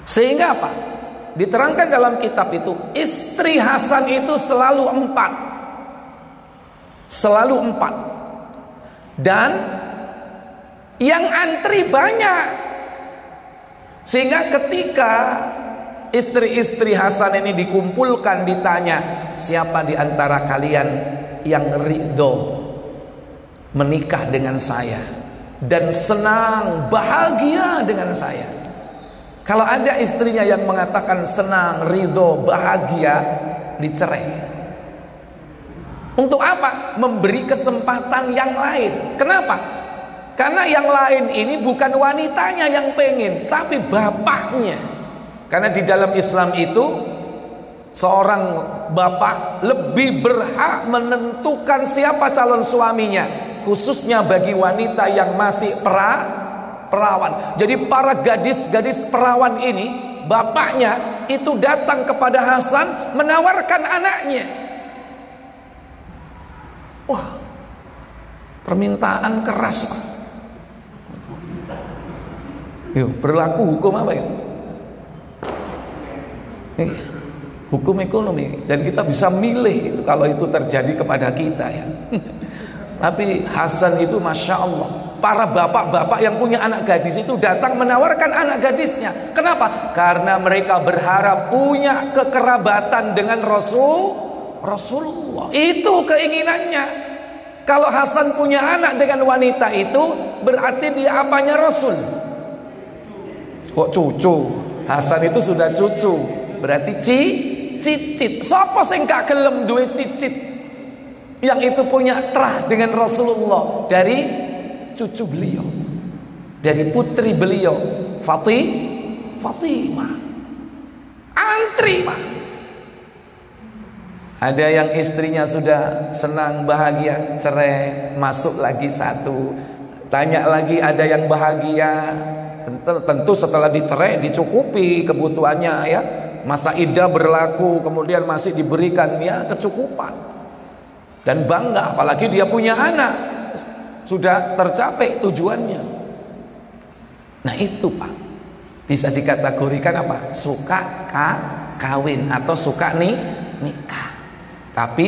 Sehingga apa? Diterangkan dalam kitab itu, istri Hasan itu selalu 4. Selalu 4. Dan yang antri banyak. Sehingga ketika istri-istri Hasan ini dikumpulkan, ditanya, siapa di antara kalian yang ridho menikah dengan saya dan senang bahagia dengan saya? Kalau ada istrinya yang mengatakan senang, ridho, bahagia, dicerai. Untuk apa? Memberi kesempatan yang lain. Kenapa? Karena yang lain ini bukan wanitanya yang pengen, tapi bapaknya. Karena di dalam Islam itu seorang bapak lebih berhak menentukan siapa calon suaminya, khususnya bagi wanita yang masih perawan. Jadi para gadis-gadis perawan ini, bapaknya itu datang kepada Hasan menawarkan anaknya. Wah, permintaan keras Pak. Yuk, berlaku hukum apa ya? Hukum ekonomi. Dan kita bisa milih itu, kalau itu terjadi kepada kita ya. Tapi Hasan itu Masya Allah, para bapak-bapak yang punya anak gadis itu datang menawarkan anak gadisnya. Kenapa? Karena mereka berharap punya kekerabatan dengan Rasulullah. Itu keinginannya. Kalau Hasan punya anak dengan wanita itu, berarti dia apanya Rasul? Kok cucu? Hasan itu sudah cucu, berarti cicit. Sapa sing gak gelem duwe cicit yang itu punya terah dengan Rasulullah dari cucu beliau, dari putri beliau Fatimah. Antri Pak. Ada yang istrinya sudah senang bahagia, cerai, masuk lagi satu. Tanya lagi, ada yang bahagia. Tentu setelah dicerai dicukupi kebutuhannya ya. Masa iddah berlaku, kemudian masih diberikan ya kecukupan. Dan bangga, apalagi dia punya anak, sudah tercapai tujuannya. Nah itu Pak, bisa dikategorikan apa? Suka kawin atau suka nikah. Tapi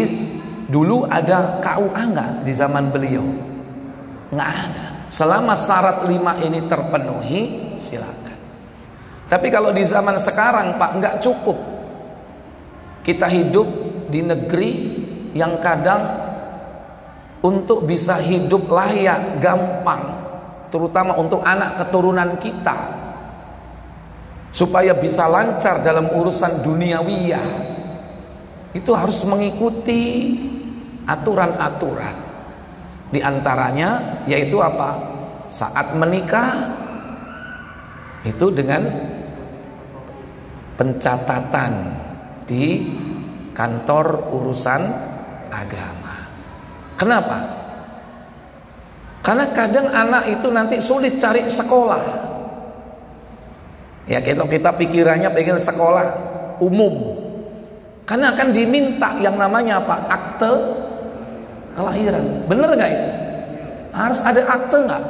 dulu ada KUA enggak di zaman beliau? Enggak ada. Selama syarat 5 ini terpenuhi, silakan. Tapi kalau di zaman sekarang Pak, enggak cukup. Kita hidup di negeri yang kadang untuk bisa hidup layak gampang, terutama untuk anak keturunan kita, supaya bisa lancar dalam urusan duniawiyah, itu harus mengikuti aturan-aturan. Di antaranya yaitu apa? Saat menikah itu dengan pencatatan di kantor urusan agama. Kenapa? Karena kadang anak itu nanti sulit cari sekolah. Ya kita pikirannya pengen sekolah umum. Karena akan diminta yang namanya apa? Akte kelahiran. Bener nggak itu? Harus ada akte nggak?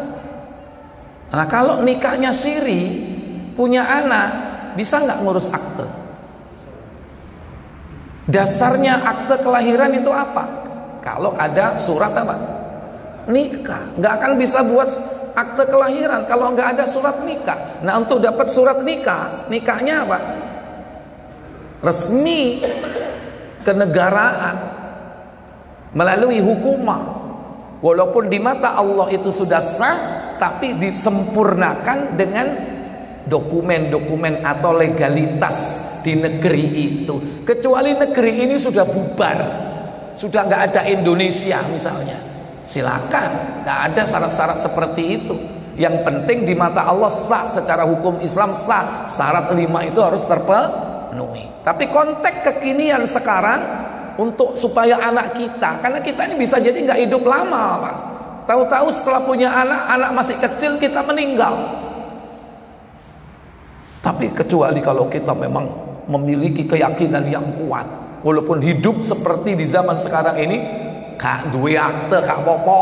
Nah kalau nikahnya siri, punya anak, bisa nggak ngurus akte? Dasarnya akte kelahiran itu apa? Kalau ada surat apa? Nikah. Nggak akan bisa buat akte kelahiran kalau nggak ada surat nikah. Nah untuk dapat surat nikah, nikahnya apa? Resmi kenegaraan melalui hukumah. Walaupun di mata Allah itu sudah sah, tapi disempurnakan dengan dokumen-dokumen atau legalitas di negeri itu. Kecuali negeri ini sudah bubar, sudah nggak ada Indonesia misalnya, silakan, nggak ada syarat-syarat seperti itu. Yang penting di mata Allah sah, secara hukum Islam sah, syarat 5 itu harus terpenuhi. Tapi konteks kekinian sekarang untuk supaya anak kita, karena kita ini bisa jadi nggak hidup lama Pak. Tahu-tahu setelah punya anak masih kecil kita meninggal. Tapi kecuali kalau kita memang memiliki keyakinan yang kuat, walaupun hidup seperti di zaman sekarang ini, kak duwe akte kak popo,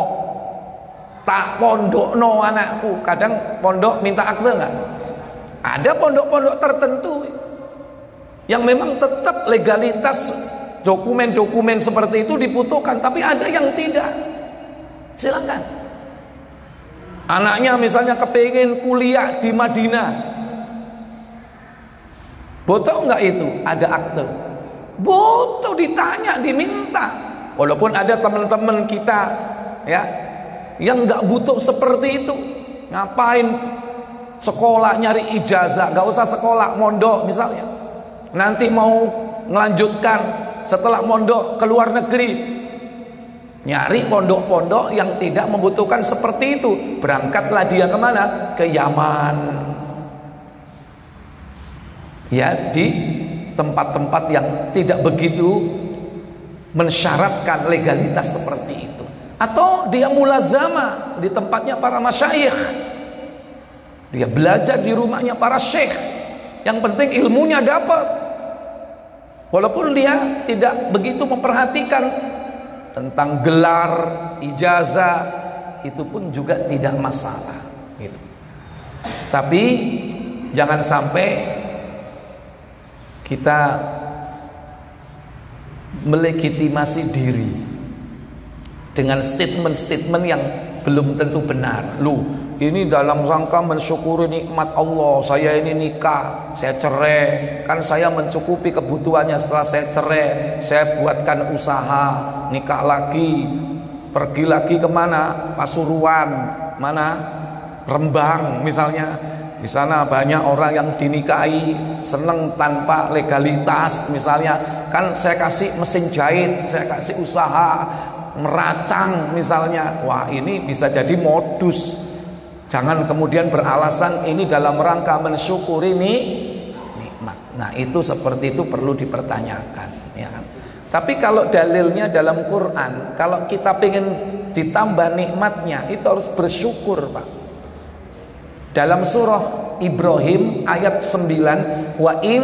tak pondok no anakku. Kadang pondok minta akte nggak? Ada pondok-pondok tertentu yang memang tetap legalitas dokumen-dokumen seperti itu dibutuhkan, tapi ada yang tidak. Silakan. Anaknya misalnya kepingin kuliah di Madinah, butuh nggak itu? Ada akte? Butuh, ditanya, diminta. Walaupun ada teman-teman kita ya yang nggak butuh seperti itu. Ngapain sekolah nyari ijazah? Nggak usah sekolah, mondok misalnya. Nanti mau melanjutkan setelah mondok ke luar negeri, nyari pondok-pondok yang tidak membutuhkan seperti itu. Berangkatlah dia kemana? Ke Yaman. Ya, di tempat-tempat yang tidak begitu mensyaratkan legalitas seperti itu. Atau dia mulazamah di tempatnya para masyayikh, dia belajar di rumahnya para syekh. Yang penting ilmunya dapat. Walaupun dia tidak begitu memperhatikan tentang gelar, ijazah, itu pun juga tidak masalah gitu. Tapi jangan sampai kita melegitimasi diri dengan statement-statement yang belum tentu benar. Ini dalam rangka mensyukuri nikmat Allah, saya ini nikah, saya cerai, kan saya mencukupi kebutuhannya. Setelah saya cerai, saya buatkan usaha, nikah lagi, pergi lagi kemana? Pasuruan, mana? Rembang misalnya. Di sana banyak orang yang dinikahi, seneng tanpa legalitas misalnya. Kan saya kasih mesin jahit, saya kasih usaha meracang misalnya. Wah, ini bisa jadi modus. Jangan kemudian beralasan ini dalam rangka mensyukuri nikmat. Nah itu seperti itu perlu dipertanyakan ya kan? Tapi kalau dalilnya dalam Quran, kalau kita pengen ditambah nikmatnya, itu harus bersyukur, Pak. Dalam surah Ibrahim ayat 9, wa in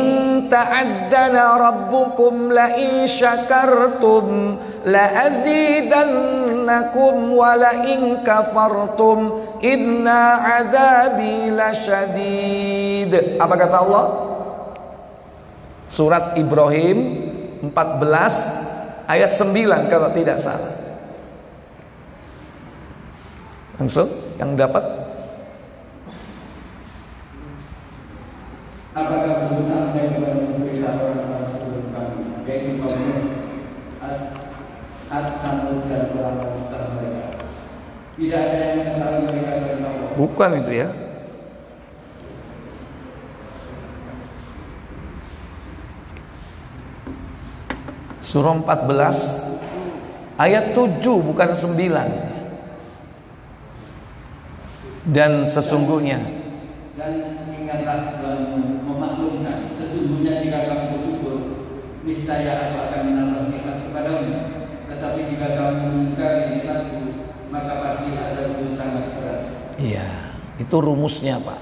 ta'addana rabbukum la in syakartum la azidannakum wa la in kafartum inna adzabi lasyadid. Apa kata Allah? Surat Ibrahim 14 ayat 9 kalau tidak salah. Langsung yang dapat. Apakah belum sampai kepada memberitahu orang-orang sebelum kami, yaitu kaum Nuh, Ad, Samud dan orang-orang setelah mereka? Tidak ada yang mengetahui mereka selain Allah. Bukan itu ya. Surah 14 ayat 7 bukan 9. Dan sesungguhnya, dan ingatlah dalam memaklumkan, sesungguhnya jika kamu bersyukur, niscaya aku akan menambah nikmat kepadamu. Tetapi jika kamu mengingkari nikmatku, maka pasti azabku sangat berat. iya, itu rumusnya, Pak.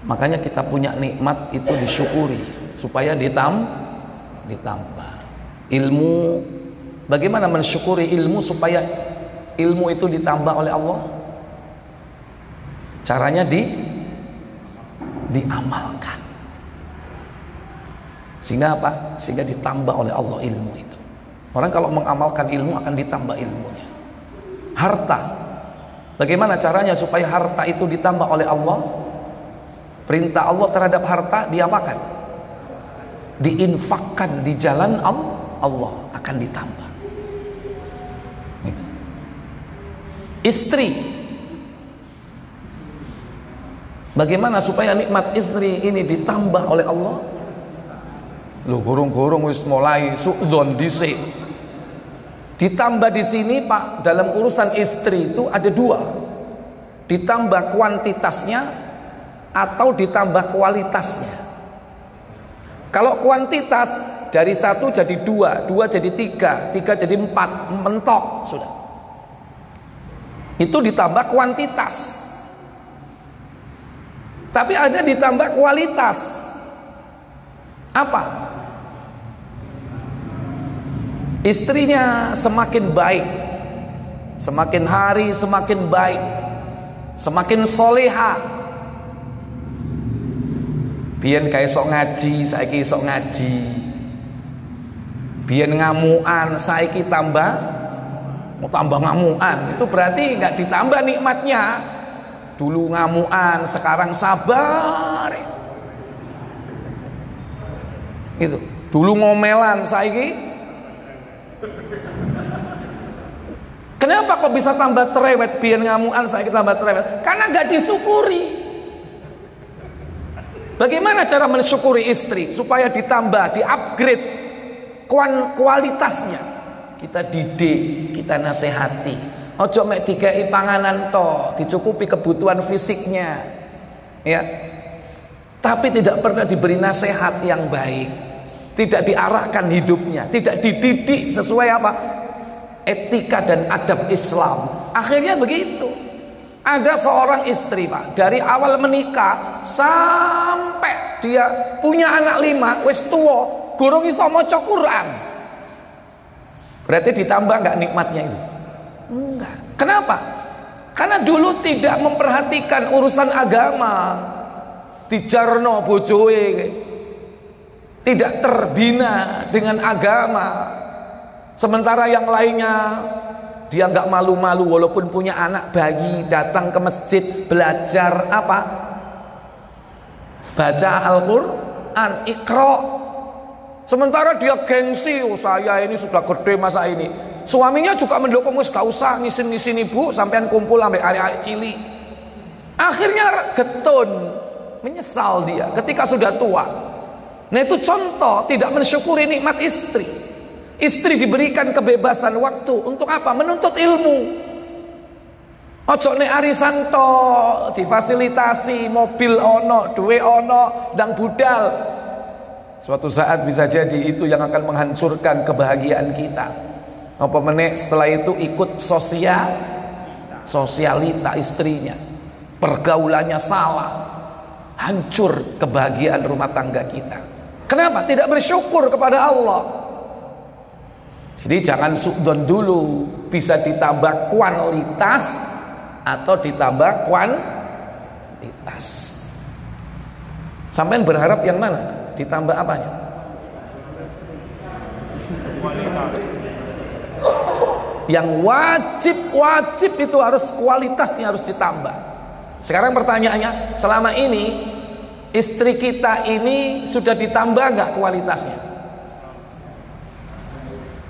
Makanya kita punya nikmat itu disyukuri supaya ditambah. Ilmu, bagaimana mensyukuri ilmu supaya ilmu itu ditambah oleh Allah? Caranya diamalkan. Sehingga apa? Sehingga ditambah oleh Allah ilmu itu. Orang kalau mengamalkan ilmu akan ditambah ilmunya. Harta, bagaimana caranya supaya harta itu ditambah oleh Allah? Perintah Allah terhadap harta diapakan? Diinfakkan di jalan Allah akan ditambah. Gitu. Istri, bagaimana supaya nikmat istri ini ditambah oleh Allah? Loh, gurung-gurung wis mulai suudzon dhisik. Ditambah di sini, Pak, dalam urusan istri itu ada dua. Ditambah kuantitasnya atau ditambah kualitasnya. Kalau kuantitas dari 1 jadi 2, 2 jadi 3, 3 jadi 4, mentok sudah. Itu ditambah kuantitas. Tapi ada ditambah kualitas. Apa? Istrinya semakin baik, semakin hari semakin baik, semakin soleha. Biyen kayak sok ngaji, saiki sok ngaji. Biyen ngamuan, saiki tambah ngamuan. Itu berarti nggak ditambah nikmatnya. Dulu ngamuan, sekarang sabar. Itu. Dulu ngomelan, saiki. Kenapa kok bisa tambah cerewet? Biyen ngamuan, saiki tambah cerewet. Karena nggak disyukuri. Bagaimana cara mensyukuri istri supaya ditambah, di-upgrade kualitasnya? Kita didik, kita nasihati. Ojo mek dikei panganan to, dicukupi kebutuhan fisiknya. Ya. Tapi tidak pernah diberi nasihat yang baik. Tidak diarahkan hidupnya, tidak dididik sesuai apa? Etika dan adab Islam. Akhirnya begitu. Ada seorang istri, Pak, dari awal menikah sampai dia punya anak 5, wis tuwa, gurung iso maca Quran. Berarti ditambah enggak nikmatnya itu? Enggak. Kenapa? Karena dulu tidak memperhatikan urusan agama. Dijarno bojoe, tidak terbina dengan agama. Sementara yang lainnya dia nggak malu-malu walaupun punya anak bayi, datang ke masjid belajar apa? Baca Al-Quran, Iqra. Sementara dia gengsi, oh saya ini sudah gede masa ini. Suaminya juga mendukung, wis gak usah ngisin-ngisin ibu sampean kumpul sampai arek-arek cilik. Akhirnya getun, menyesal dia ketika sudah tua. Nah itu contoh tidak mensyukuri nikmat istri. Istri diberikan kebebasan waktu untuk apa? Menuntut ilmu. Ojo nek arisan to difasilitasi mobil ono, duwe ono, ndang budal. Suatu saat bisa jadi itu yang akan menghancurkan kebahagiaan kita. Apa menek setelah itu ikut sosialita istrinya, pergaulannya salah, hancur kebahagiaan rumah tangga kita. Kenapa? Tidak bersyukur kepada Allah. Jadi jangan suudzon dulu, bisa ditambah kualitas atau ditambah kuantitas. Sampai berharap yang mana? Ditambah apanya? Yang wajib itu harus kualitasnya harus ditambah. Sekarang pertanyaannya, selama ini istri kita ini sudah ditambah nggak kualitasnya?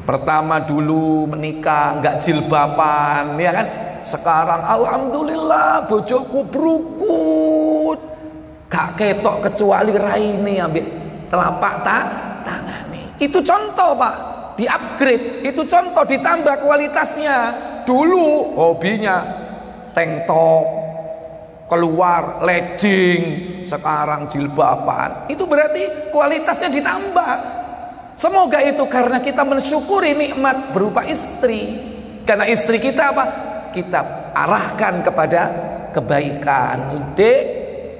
Pertama dulu menikah nggak jilbaban, ya kan? Sekarang alhamdulillah bojoku brukut, gak ketok kecuali raine ambek telapak tangan. Itu contoh Pak, di upgrade. Itu contoh ditambah kualitasnya. Dulu hobinya tank top, keluar legging, sekarang jilbaban. Itu berarti kualitasnya ditambah. Semoga itu karena kita mensyukuri nikmat berupa istri. Karena istri kita apa? Kita arahkan kepada kebaikan. Dek,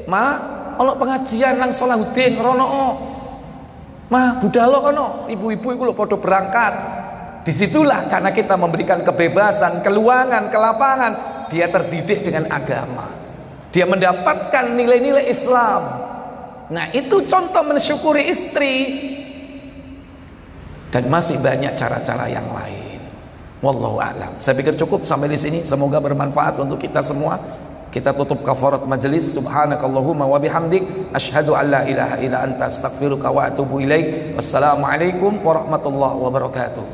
ma, ono pengajian nang Salahuddin rono. Ma, budalo kono, ibu-ibu iku lho padha berangkat. Disitulah karena kita memberikan kebebasan, keluangan, kelapangan, dia terdidik dengan agama. Dia mendapatkan nilai-nilai Islam. Nah, itu contoh mensyukuri istri. Dan masih banyak cara-cara yang lain. Wallahu a'lam. Saya pikir cukup sampai di sini. Semoga bermanfaat untuk kita semua. Kita tutup kafarat majelis. Subhanakallahumma wa bihamdik, asyhadu an la ilaha illa anta, astaghfiruka wa atubu ilaik. Wassalamualaikum warahmatullahi wabarakatuh.